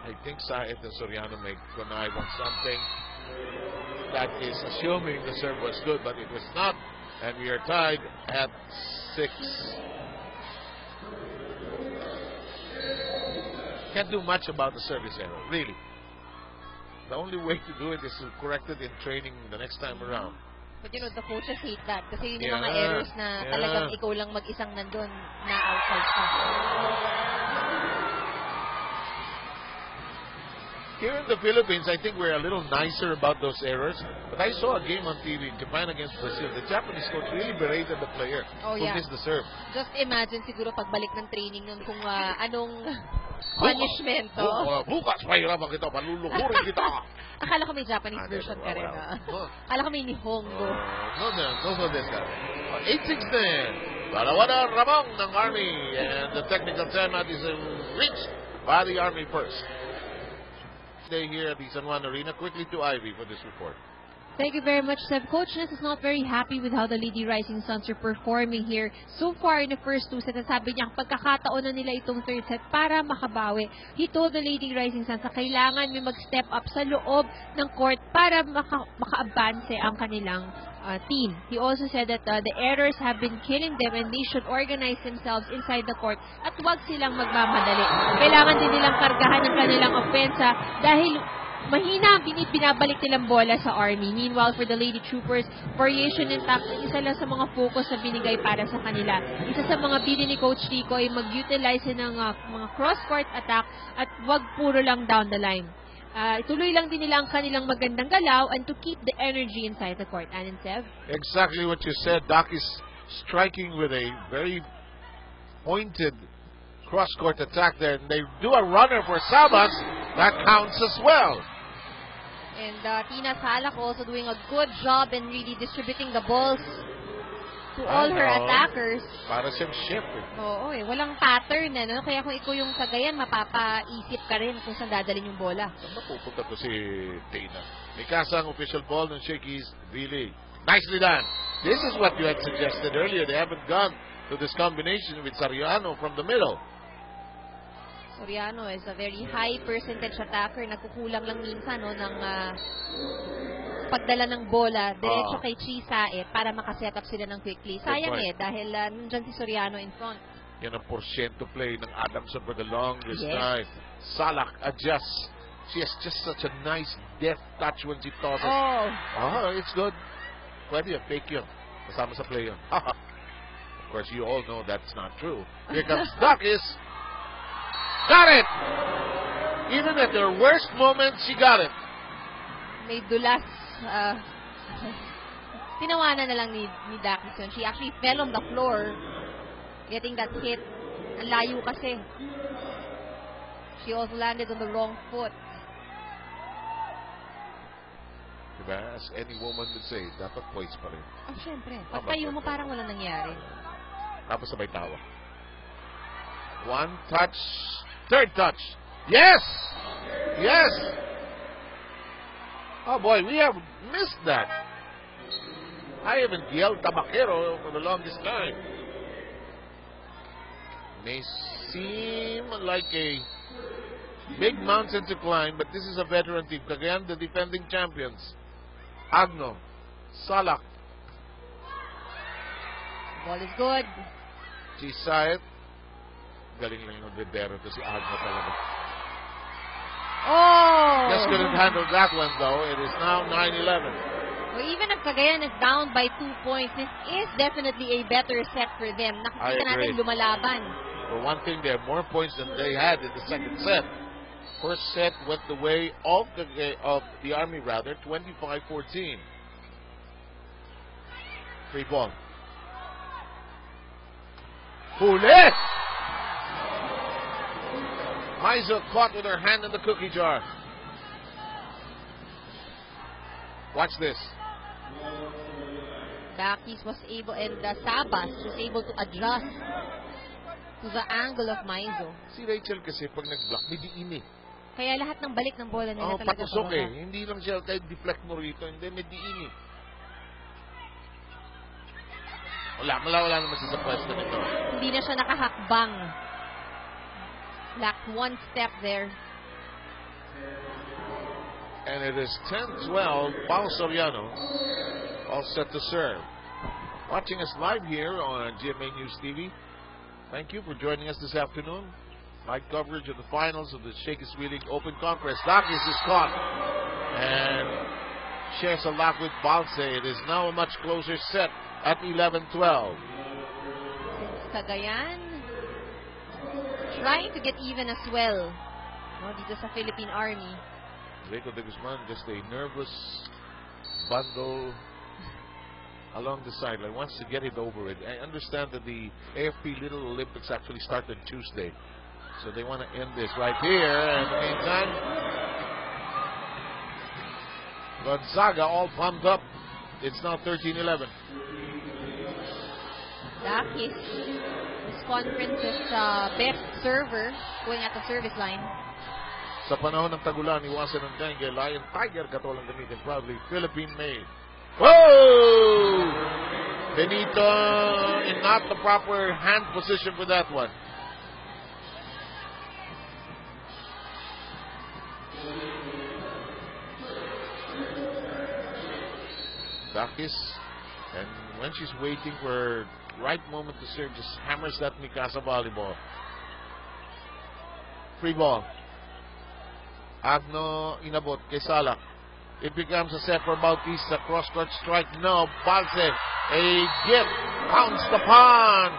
I think Saet and Soriano may connive on something that is assuming the serve was good, but it was not. And we are tied at 6. Can't do much about the service error, really. The only way to do it is to correct it in training the next time around.
But you know, the coaches hate that. Kasi yun yung mga errors na talagang ikaw lang mag-isang nandun na outside siya.
Here in the Philippines, I think we're a little nicer about those errors. But I saw a game on TV, Japan against Brazil. The Japanese coach really berated the player who missed the serve.
Just imagine siguro pagbalik ng training nun kung anong punishment.
Bukas, pahirapan kita, palulukurin kita.
Akala ko may Japanese version ka rin. Akala ko may Nihongo.
No, this guy. 8-6 Balawada Ramon ng Army. And the technical timeout is reached by the Army first. Here at the San Juan Arena. Quickly to Ivy for this report.
Thank you very much, Seb. Coach Ness is not very happy with how the Lady Rising Suns are performing here. So far in the first 2 sets, sabi niya, pagkakataon na nila itong third set para makabawi. He told the Lady Rising Suns na kailangan may mag-step up sa loob ng court para maka-advance ang kanilang team. He also said that the errors have been killing them and they should organize themselves inside the court at huwag silang magmamadali. Kailangan din nilang kargahan ng kanilang opensa dahil mahina ang binabalik nilang bola sa Army. Meanwhile, for the Lady Troopers, variation in tactics, isa lang sa mga focus na binigay para sa kanila. Isa sa mga bili ni Coach Rico ay mag-utilize ng mga cross-court attack at wag puro lang down the line. Ituloy lang din nila ang kanilang magandang galaw and to keep the energy inside the court. Anan, Sev?
Exactly what you said. Doc is striking with a very pointed cross-court attack there. And they do a runner for Sabas. That counts as well.
And Tina Salak also doing a good job in really distributing the balls to all her attackers.
Para siyang chef eh.
Oo eh, walang pattern eh. No? Kaya kung ikaw yung Cagayan, mapapaisip ka rin kung saan dadalhin yung bola.
Saan napupunta to si Tina? Mikasa ang official ball ng Shakey's Vili. Nicely done. This is what you had suggested earlier. They haven't gone to this combination with Soriano from the middle.
Soriano is a very high percentage attacker. Nagkukulang lang minsan no, ng pagdala ng bola diretso kay Chisa para makaset up sila ng quickly. Sayang dahil nandyan si Soriano in front.
Yan ang porsyento play ng Adamson for the longest time. Salak adjusts. She has just such a nice deft touch when she tosses. It's good. Pwede yun, fake yun. Kasama sa play yun. Of course, you all know that's not true. Here comes Dakis. Got it! Even at their worst moment, she got it.
May dulas. Tinawanan na lang ni Dakis. She actually fell on the floor getting that hit. Ang layo kasi. She also landed on the wrong foot.
Diba? As any woman would say, dapat poise pa rin.
Syempre. Pag tayo mo, parang walang nangyari.
Tapos sabay tawa. One touch. Third touch. Yes! Yes! Oh boy, we have missed that. I haven't yelled Tabakero for the longest time. May seem like a big mountain to climb, but this is a veteran team. Cagayan, the defending champions. Agno. Salak.
Ball is good.
Chisayet. Galing lang yung Rivero to si Agno talaga.
Oh!
Just couldn't handle that one, though. It is now 9-11.
Well, even if Cagayan is down by 2 points, this is definitely a better set for them. Nakikita natin lumalaban.
For one thing, they have more points than they had in the second set. First set went the way of the Army, rather, 25-14. Free ball. Huli! Maizo caught with her hand in the cookie jar. Watch this.
Dakis was able, and Sabas was able to adjust to the angle of Maizo.
Si Rachel kasi pag nag-block, may diin eh.
Kaya lahat ng balik ng bola nila talaga
patusok eh. Hindi lang siya kahit deflect mo rito. Hindi, may diin eh. Wala naman siya sa pwesto nito.
Hindi na siya nakahakbang. Lacked one step there.
And it is 10-12. Pao Soriano all set to serve. Watching us live here on GMA News TV. Thank you for joining us this afternoon. Live coverage of the finals of the Shakey's League Open Conference. Dakis is caught and shares a lock with Balse. It is now a much closer set at 11-12.
Cagayan trying to get even as well. Dito sa Philippine Army.
Rico de Guzman, just a nervous bundle along the sideline. Wants to get it over it. I understand that the AFP Little Olympics actually started Tuesday. So they want to end this right here. And in the meantime, Gonzaga all pumped up. It's now 13-11.
Dakis, this conference's best server, going at the service line.
Sa panahon ng tagulan, iwasan ng dengue, Lion Tiger katolang gamitin, proudly Philippine-made. Whoa! Benito in not the proper hand position for that one. Dakis, and when she's waiting for right moment to serve, just hammers that Mikasa volleyball. Free ball. Agno inabot kay Salak. It becomes a set for Bautista. Cross-court strike. No. Balse. A gift. Pounced upon.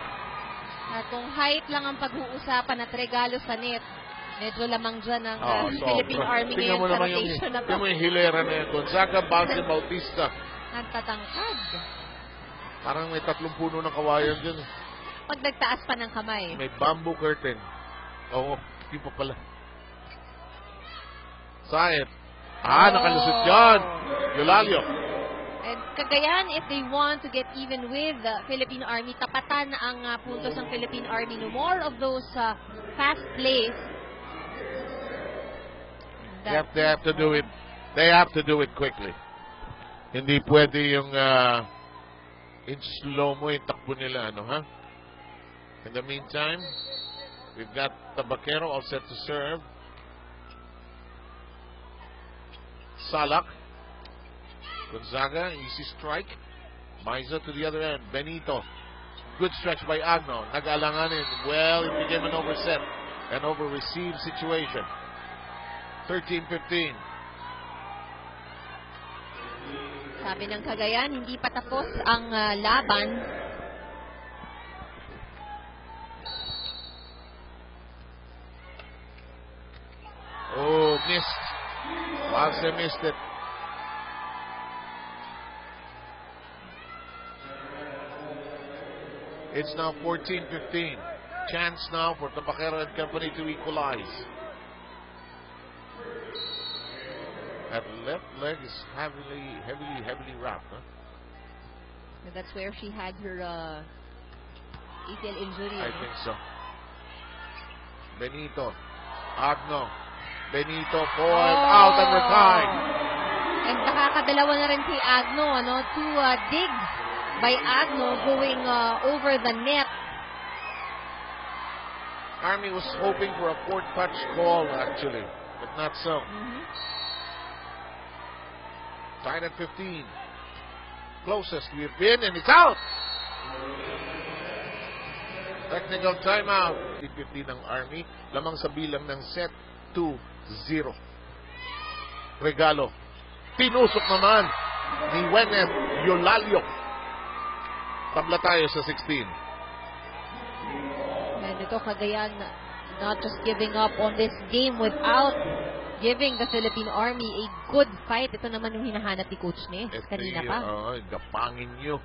At kung height lang ang pag-uusapan at regalo sa net, medyo lamang dyan ang Philippine Army ngayon sa rotation na to.
Tingnan mo yung hilera na yan. Gonzaga, Balse, Bautista.
Nagtatangkad.
Parang may 3 puno ng kawayan dyan.
Pag nagtaas pa ng kamay.
May bamboo curtain. Oo, di pa pala. Sayet. Nakalusot dyan. Eulalio.
And Cagayan, if they want to get even with the Philippine Army, tapatan ang puntos ng Philippine Army. No more of those fast plays.
They have to do it. They have to do it quickly. Hindi pwede yung in slow-mo yung takbo nila, In the meantime, we've got Tabaquero all set to serve. Salak. Gonzaga, easy strike. Maiza to the other end. Benito. Good stretch by Agno. Nag-alanganin. Well, it became an overset. An over-received situation. 13-15.
Sabi ng Cagayan, hindi pa tapos ang laban.
Oh, missed. Balse missed it. It's now 14-15. Chance now for Tabaquero and company to equalize. That left leg is heavily wrapped,
That's where she had her ACL injury.
I think so. Benito. Agno. Benito forward, out and retired.
And nakakadalawa na rin si Agno, two digs by Agno going over the net.
Army was hoping for a 4th touch call, actually, but not so. Tied at 15. Closest we've been, and it's out! Technical timeout. 15 ng Army. Lamang sa bilang ng set 2-0. Regalo. Tinusok naman ni Wenneth Eulalio. Tabla tayo sa 16.
And ito, Cagayan not just giving up on this game without giving the Philippine Army a good fight. Ito naman yung hinahanap ni Coach Nes kanina pa.
Gapangin nyo.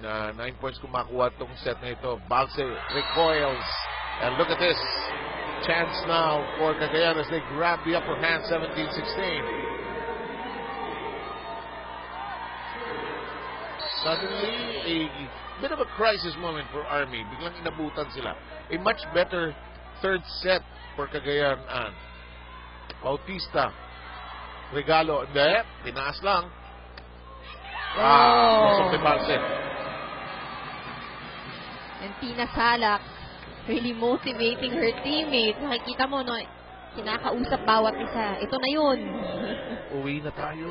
9 points kumakuha itong set na ito. Balse recoils. And look at this. Chance now for Cagayan as they grab the upper hand, 17-16. Suddenly, a bit of a crisis moment for Army. Biglang inabutan sila. A much better third set for Cagayan. Bautista. Regalo. Hindi. Tinaas lang. Pasok ni Balse.
And Tina Salak really motivating her teammates. Nakikita mo, no, kinakausap bawat isa. Ito na yun.
Uwi na tayo.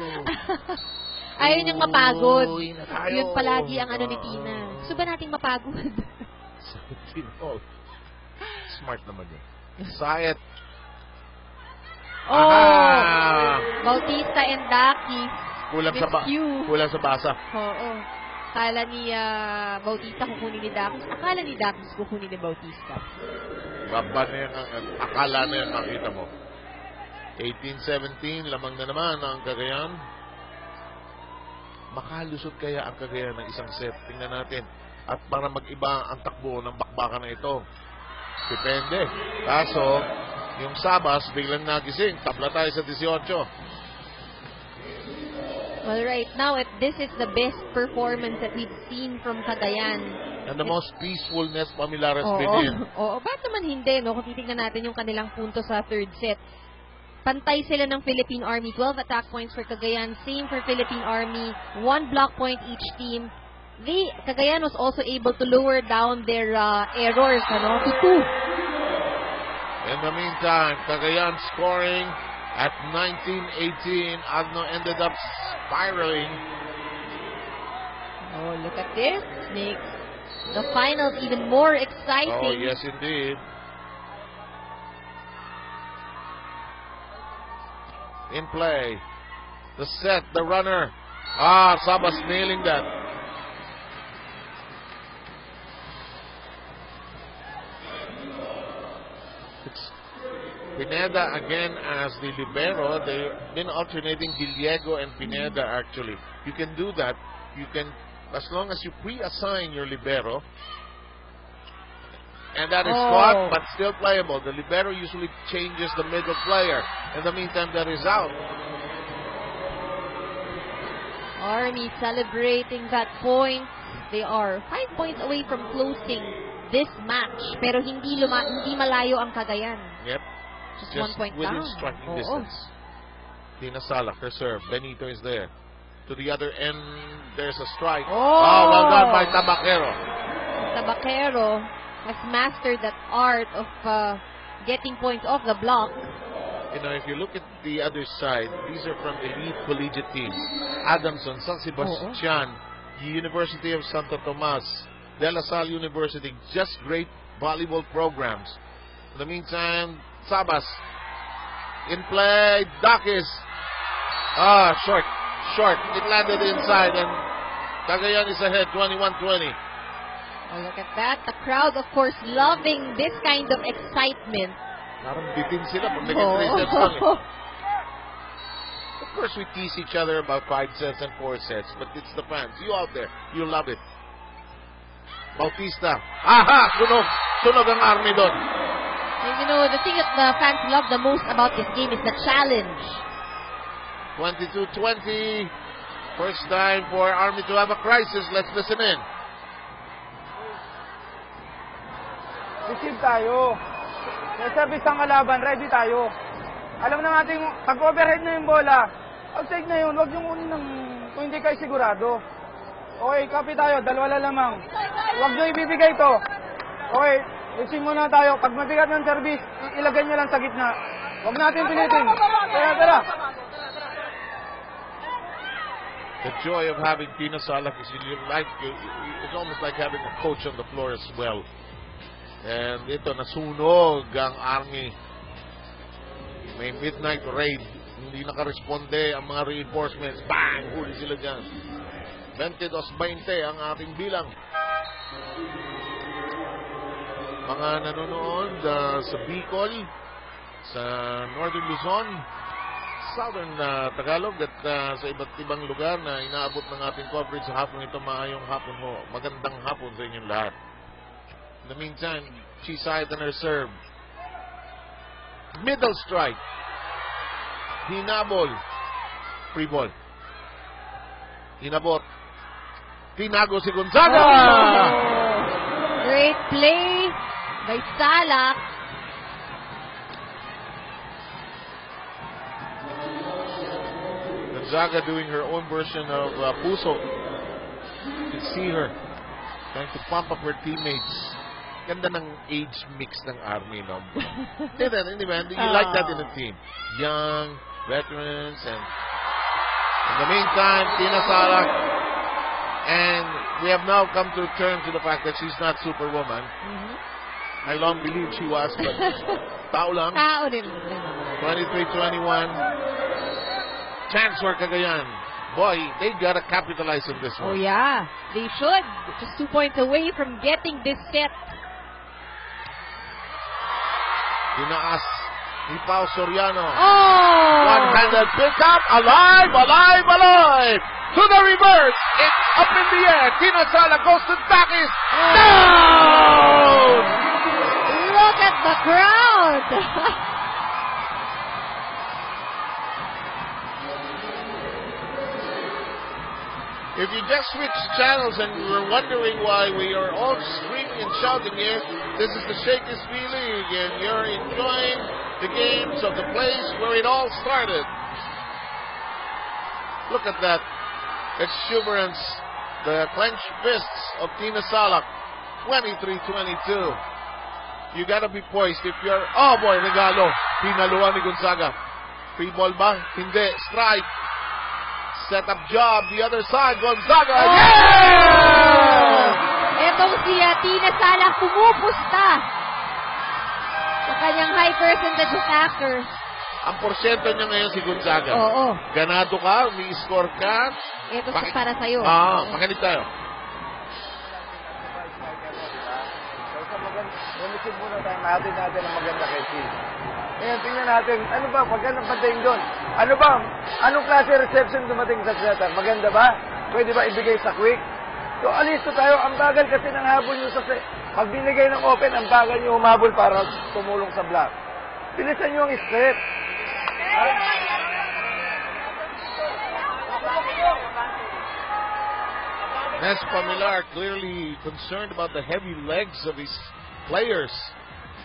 Ayaw niyang mapagod.
Uwi na tayo.
Yun palagi ang ano ni Tina. Gusto ba nating mapagod?
17 all. Smart naman yun. Sayet.
Bautista and Daki.
Kulang sa basa.
Oo. Akala ni Bautista kukunin ni Daki. Akala ni Daki kukunin ni Bautista.
Baba na yan. Akala na yan makita mo. 18-17. Lamang na naman ang Cagayan. Makalusot kaya ang Cagayan ng isang set? Tingnan natin. At para mag-iba ang takbo ng bakbakan na ito. Depende. Kaso, yung Sabas biglang nagising. Tabla tayo sa 18.
Well, right now, this is the best performance that we've seen from Cagayan.
And the most peaceful Nes Pamilares begin.
Oo, bakit naman hindi, no? Kung titignan natin yung kanilang punto sa third set. Pantay sila ng Philippine Army. 12 attack points for Cagayan. Same for Philippine Army. 1 block point each team. Cagayan was also able to lower down their errors to 2.
In the meantime, Cagayan scoring at 19-18. Agno ended up spiraling.
Oh, look at this. Makes the finals even more exciting.
Oh, yes, indeed. In play. The set, the runner. Sabas nailing that. It's Pineda again as the libero. They've been alternating Diego and Pineda actually. You can do that. You can, as long as you pre-assign your libero. And that is caught, but still playable. The libero usually changes the middle player. In the meantime, that is out.
Army celebrating that point. They are 5 points away from closing this match. Pero hindi malayo ang Cagayan.
Yep.
Just 1 point
within
down.
striking distance. Tina Salak, her serve. Benito is there. To the other end, there's a strike. Well done by Tabaquero.
Tabaquero has mastered that art of getting points off the block.
You know, if you look at the other side, these are from elite collegiate teams. Adamson, San Sebastian, University of Santo Tomas, De La Salle University, just great volleyball programs. In the meantime, Sabas in play, Dakis. Short. It landed inside and Cagayan is ahead, 21-20.
Oh, look at that. The crowd, of course, loving this kind of excitement.
Parang bitin sila pag nag-3 sets lang eh. Of course, we tease each other about 5 sets and 4 sets, but it's the fans. You out there, you love it. Bautista. Sunog ang Army doon.
You know, the thing that the fans love the most about this game is the challenge.
22-20. First time for Army to have a crisis. Let's listen in.
Receive tayo. Service ang kalaban, ready tayo. Alam na natin, pag-overhead na yung bola, outside na yun, huwag yung unin ng, kung hindi kayo sigurado. Okay, copy tayo, dalawa lamang. Huwag nyo ibibigay ito. Okay, receive muna tayo. Pag mabigat ng service, ilagay nyo lang sa gitna. Huwag natin pilitin. Tara.
The joy of having Tina Salak is it's almost like having a coach on the floor as well. And ito, nasunog ang Army. May midnight raid Hindi nakaresponde ang mga reinforcements. Bang! Huli sila dyan. 22-20 ang ating bilang. Mga nanonood sa Bicol, sa Northern Luzon, Southern Tagalog at sa iba't ibang lugar na inaabot ng ating coverage sa hapon ito. Maayong hapon ho. Magandang hapon sa inyong lahat. In the meantime, Chisayat on her serve. Middle strike. Hinabol. Free ball. Hinabot. Tinago si Gonzaga!
Oh, great play by Salak.
Gonzaga doing her own version of Puso. You can see her trying to pump up her teammates. Ganda ng age mix ng Army, no? Hindi ba? You like that in a team. Young, veterans, and in the meantime, Tina Salak. And we have now come to terms with the fact that she's not Superwoman. I long believed she was, but tao lang.
Tao din.
23-21. Chance for Cagayan. Boy, they gotta capitalize on this one.
Oh yeah, they should. Just 2 points away from getting this set.
Tinaas ni Pao Soriano.
Oh!
One-handed pickup. Alive, alive, alive! To the reverse. It's up in the air. Tina Salak goes to Takis. Down!
Look at the crowd!
If you just switch channels and you were wondering why we are all screaming and shouting here, this is the Shakey's V-League and you're enjoying the games of the place where it all started. Look at that exuberance, the clenched fists of Tina Salak, 23-22. You gotta be poised if you're, oh boy, regalo, pinaluan ni Gonzaga. Free ball ba? Hindi, strike. Set up job, the other side, Gonzaga.
Oh!
Yeah!
Etong si Tina Salak pumupusta sa kanyang high percentage attacker.
Ang porsyento niya ngayon si Gonzaga.
Oo.
Ganado ka, may score ka.
Ito para sa'yo.
Makinig tayo.
Gamitin muna tayo natin ang maganda kay Steve. Ngayon, tingnan natin, ano ba, pagka padating doon? Ano ba, anong klase reception dumating sa setter? Maganda ba? Pwede ba ibigay sa quick? So, alisto tayo. Ang bagal kasi ng habol nyo sa set. Pag binigay ng open, ang bagal nyo humabol para tumulong sa block. Bilisan nyo ang stretch.
Nes Pamilar clearly concerned about the heavy legs of his players,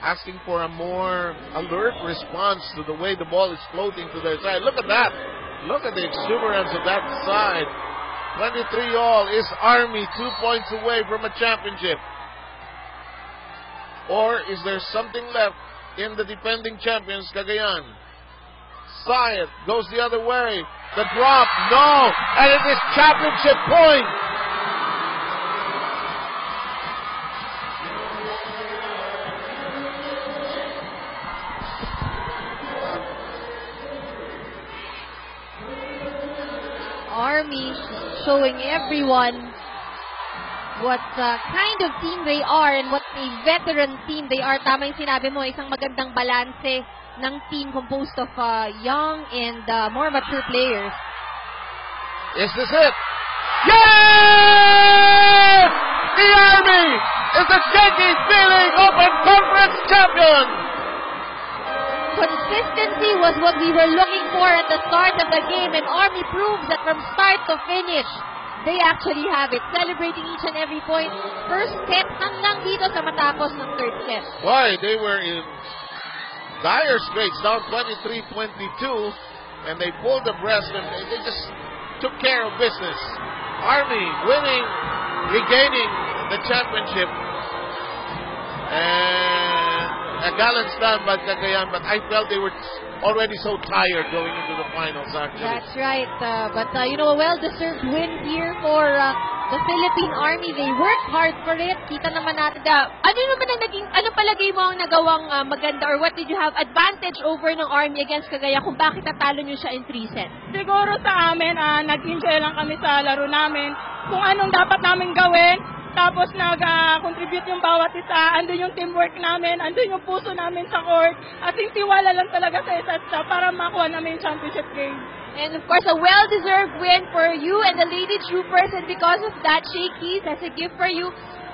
asking for a more alert response to the way the ball is floating to their side. Look at that. Look at the exuberance of that side. 23 all. Is Army 2 points away from a championship? Or is there something left in the defending champions, Cagayan? Sayed goes the other way. The drop, no. And it is championship point.
Army showing everyone what kind of team they are and what a veteran team they are. Tama yung sinabi mo, isang magandang balanse ng team composed of young and more mature players.
Is this it? Yeah! The Army is the Shakey's V-League Open Conference champion!
Consistency was what we were looking for at the start of the game, and Army proves that from start to finish, they actually have it. Celebrating each and every point. First set hanggang dito sa matapos ng third set.
Why, they were in dire straits, down 23-22, and they pulled the breast and they just took care of business. Army winning, regaining the championship. And a gallant stand by Cagayan, but I felt they were already so tired going into the finals, actually.
That's right. But, you know, a well-deserved win here for the Philippine Army, they worked hard for it. Kita naman natin ano palagay mo ang nagawang maganda, or what did you have advantage over ng Army against Cagayan kung bakit natalo nyo siya in 3 sets?
Siguro sa amin, nag-enjoy lang kami sa laro namin, kung anong dapat namin gawin, tapos nag-contribute yung bawat isa, andun yung teamwork namin, andun yung puso namin sa court, at tiwala lang talaga sa isa't isa para makuha namin yung championship game.
And of course, a well-deserved win for you and the Lady Troopers, and because of that, Shakey's has a gift for you.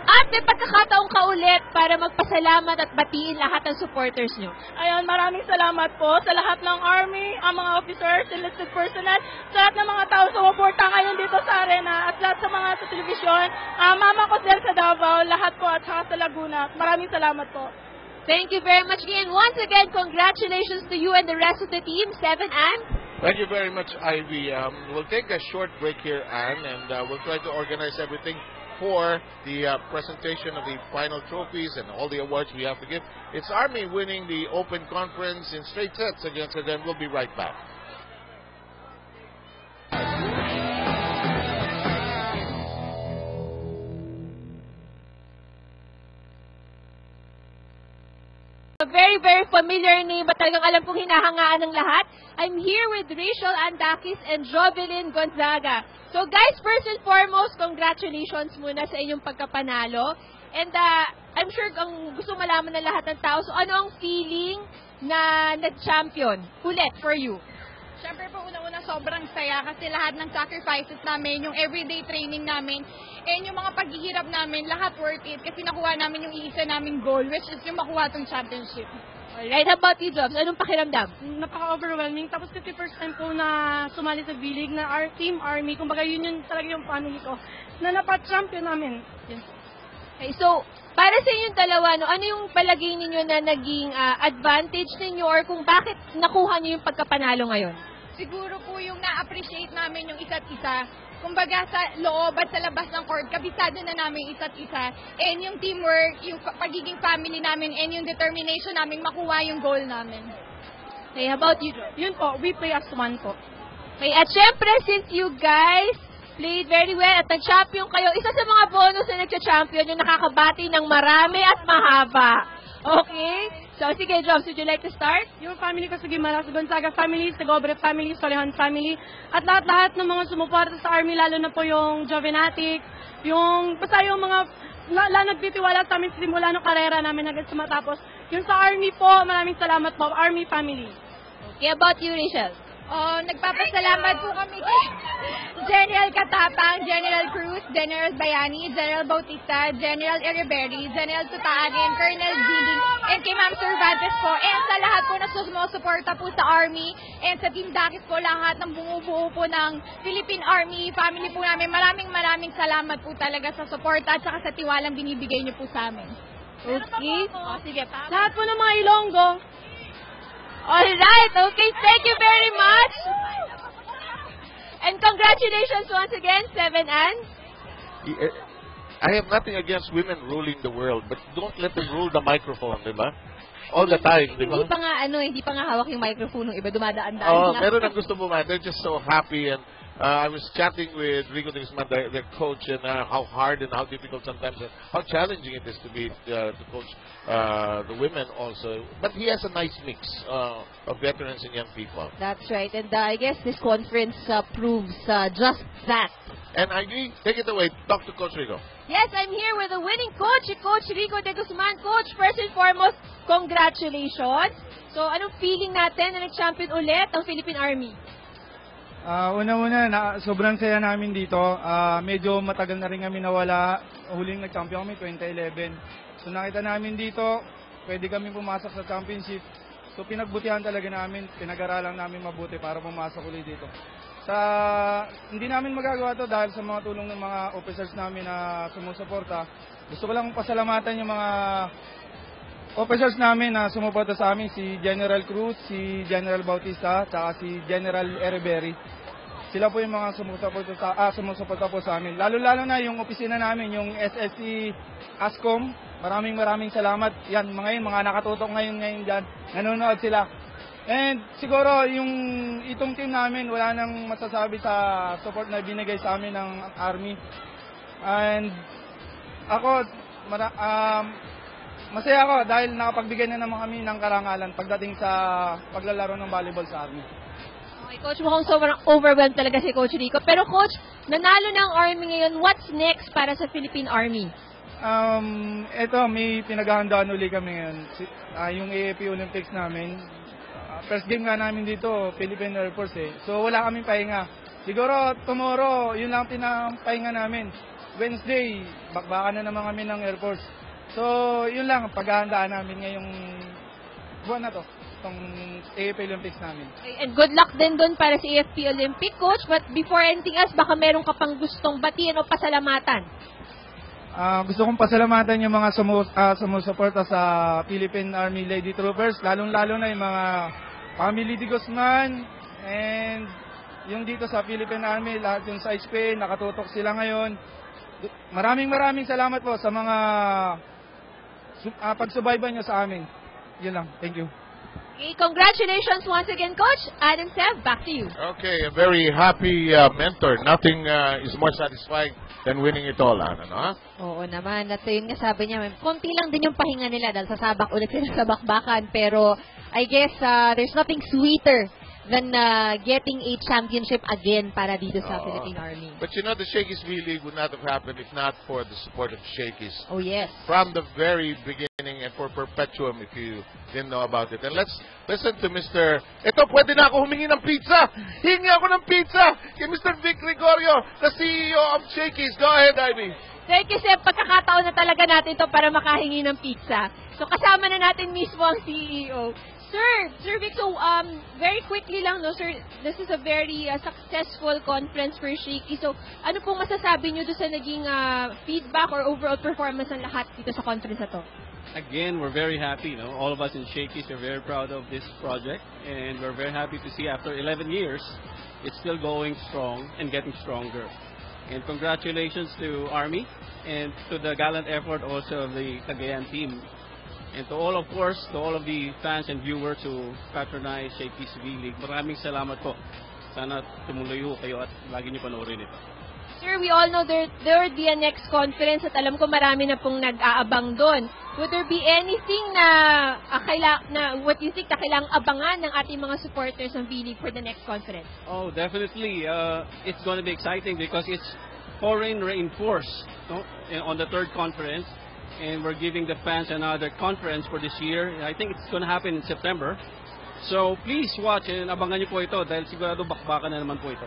At may pagkakataong ka ulit para magpasalamat at batiin lahat ng supporters nyo.
Ayun, maraming salamat po sa lahat ng Army, ang mga officers, enlisted personnel, sa lahat ng mga tao sumuporta ngayon dito sa arena, at lahat sa mga sa telebisyon, Mama ko sa Davao, lahat po, at saka sa Laguna. Maraming salamat po.
Thank you very much again. Once again, congratulations to you and the rest of the team, 7 and...
Thank you very much, Ivy. We'll take a short break here, Anne, and we'll try to organize everything for the presentation of the final trophies and all the awards we have to give. It's Army winning the Open Conference in straight sets against Cagayan. We'll be right back.
A very, very familiar name, but talagang alam kong hinahangaan ng lahat. I'm here with Rachel Andakis and Jovelyn Gonzaga. So guys, first and foremost, congratulations muna sa inyong pagkapanalo. And I'm sure ang gusto malaman ng lahat ng tao, so ano ang feeling na nag-champion ulit for you?
Siyempre po, una-una sobrang saya kasi lahat ng sacrifices namin, yung everyday training namin, and yung mga paghihirap namin, lahat worth it kasi nakuha namin yung iisa naming goal, which is yung makuha tong championship.
Alright, how about you, Jobs? Anong pakiramdam?
Napaka-overwhelming. Tapos kasi first time ko na sumali sa V-League na our Team Army, kumbaga yun talaga yung family ko, na napat-champion namin. Yes.
Okay, so, para sa inyong dalawa, ano yung palagay ninyo na naging advantage ninyo or kung bakit nakuha niyo yung pagkapanalo ngayon?
Siguro po yung na-appreciate namin yung isa't isa. Kumbaga sa loob at sa labas ng court, kabisado na namin isa't isa. And yung teamwork, yung pagiging family namin, and yung determination namin makuha yung goal namin.
Okay, how about you, Jo?
Yun po, we play as one po.
Okay, at syempre, since you guys played very well at nag-champion kayo, isa sa mga bonus na nag-champion yung nakakabati ng marami at mahaba. Okay? So, sige, Jobs, would you like to start?
Yung family ko sa Guimaras, Gonzaga family, Segobre family, Solejon family, at lahat-lahat ng mga sumuporta sa Army, lalo na po yung Jovenatic, basta yung mga nagtitiwala sa amin simula ng karera namin hanggang sa matapos. Yung sa Army po, maraming salamat po, Army family.
Okay, about you, Rachel?
Nagpapasalamat po kami kay General Katapang, General Cruz, General Bayani, General Bautista, General Ereberry, General Tutaagin, Colonel Giling, and kay Ma'am Cervantes po, and sa lahat po na sumusuporta po sa Army, and sa Team Dakis po, lahat ng bumubuo po ng Philippine Army, family po namin, maraming salamat po talaga sa suporta at saka sa tiwalang binibigay niyo po sa amin.
Okay.
Sige pa. Lahat po ng mga Ilonggo.
Alright, okay, thank you very much. And congratulations once again, 7 and...
I have nothing against women ruling the world, but don't let them rule the microphone, di ba? All the time, di ba?
Hindi pa nga hawak yung microphone ng iba, dumadaan-daan na.
Meron ang gusto mo man. They're just so happy, and I was chatting with Rico de Guzman, their coach, and how hard and how difficult sometimes, and how challenging it is to be to coach the women also. But he has a nice mix of veterans and young people.
That's right, and I guess this conference proves just that.
And Ivy, take it away. Talk to Coach Rico.
Yes, I'm here with the winning coach, Coach Rico de Guzman. Coach, first and foremost, congratulations. So, anong feeling natin na nag-champion ulit ang Philippine Army?
Una-una, sobrang saya namin dito. Medyo matagal na rin kami nawala. Huling nag-champion kami, 2011. So nakita namin dito, pwede kami pumasok sa championship. So pinagbutihan talaga namin, pinag-aralan namin mabuti para pumasok ulit dito. Hindi namin magagawa to dahil sa mga tulong ng mga officers namin na sumusuporta. Gusto ko lang pasalamatan yung mga officers namin na sumuporta sa amin, si General Cruz, si General Bautista, saka si General Ereberry. Sila po yung mga sumusuporta po sa amin. Lalo-lalo na yung opisina namin, yung SSC ASCOM. Maraming salamat. Yan, mga nakatutok ngayon dyan. Nanonood sila. And siguro itong team namin, wala nang masasabi sa support na binigay sa amin ng Army. And ako, masaya ako dahil nakapagbigay na naman kami ng karangalan pagdating sa paglalaro ng volleyball sa Army.
Okay, Coach, mukhang sobrang overwhelmed talaga si Coach Rico. Pero Coach, nanalo ng Army ngayon. What's next para sa Philippine Army?
Ito, may pinaghahandaan uli kami ngayon. Yung AFP Olympics namin. First game nga namin dito, Philippine Air Force eh. So wala kaming pahinga. Siguro tomorrow, yun lang pinapahinga namin. Wednesday, bakbakan na naman kami ng Air Force. So yun lang, paghahandaan namin ngayong buwan na to. Itong AFP Olympics namin.
Okay, and good luck din doon para sa AFP Olympic, Coach. But before anything else, baka meron ka pang gustong batiin o pasalamatan.
Gusto kong pasalamatan yung mga sumusuporta sa Philippine Army Lady Troopers, lalong-lalo na yung mga family de Guzman and yung dito sa Philippine Army, lahat yung sa SP, nakatutok sila ngayon. Maraming salamat po sa mga pagsubaybay nyo sa amin. Yun lang. Thank you.
Okay, congratulations once again, Coach. Adam Sev, back to you.
Okay, a very happy mentor. Nothing is more satisfying than winning it all, Ana, no?
Oo naman. At yun nga sabi niya, konti lang din yung pahinga nila dahil sasabak ulit sila sa bakbakan. Pero I guess there's nothing sweeter than getting a championship again para dito sa Philippine Army.
But you know, the Shakey's V-League would not have happened if not for the support of Shakey's.
Oh, yes.
From the very beginning and for perpetuum, if you didn't know about it. And let's listen to Mr. Ito, pwede na ako humingi ng pizza. Hingi ako ng pizza kay Mr. Vic Gregorio, the CEO of Shakey's. Go ahead, Ivy.
Thank you, Sir. Pagkakataon na talaga natin ito para makahingi ng pizza. So, kasama na natin mismo ang CEO. Sir Vic, so very quickly lang, no, sir, this is a very successful conference for Shakey. So, ano pong masasabi nyo doon sa naging feedback or overall performance ng lahat dito sa conference na to?
Again, we're very happy. All of us in Shakey's are very proud of this project, and we're very happy to see after 11 years, it's still going strong and getting stronger. And congratulations to Army and to the gallant effort also of the Cagayan team. And to all, of course, to all of the fans and viewers who patronize Shakey's V-League, maraming salamat po. Sana tumuloy ho kayo at lagi niyo panoorin ito.
Sir, we all know there will be a next conference at alam ko marami na pong nag-aabang doon. Would there be anything na what you think na kailangang abangan ng ating mga supporters ng V-League for the next conference?
Oh, definitely. It's going to be exciting because it's foreign reinforced on the third conference. And we're giving the fans another conference for this year. I think it's going to happen in September. So please watch and abangan niyo po ito dahil sigurado bakbakan na naman po ito.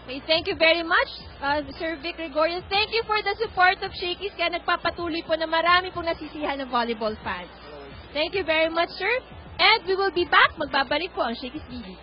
Okay, thank you very much, Sir Vic Gregorio. Thank you for the support of Shakey's kaya nagpapatuloy po na marami pong nasisihan ng volleyball fans. Thank you very much, sir. And we will be back. Magbabalik po ang Shakey's TV.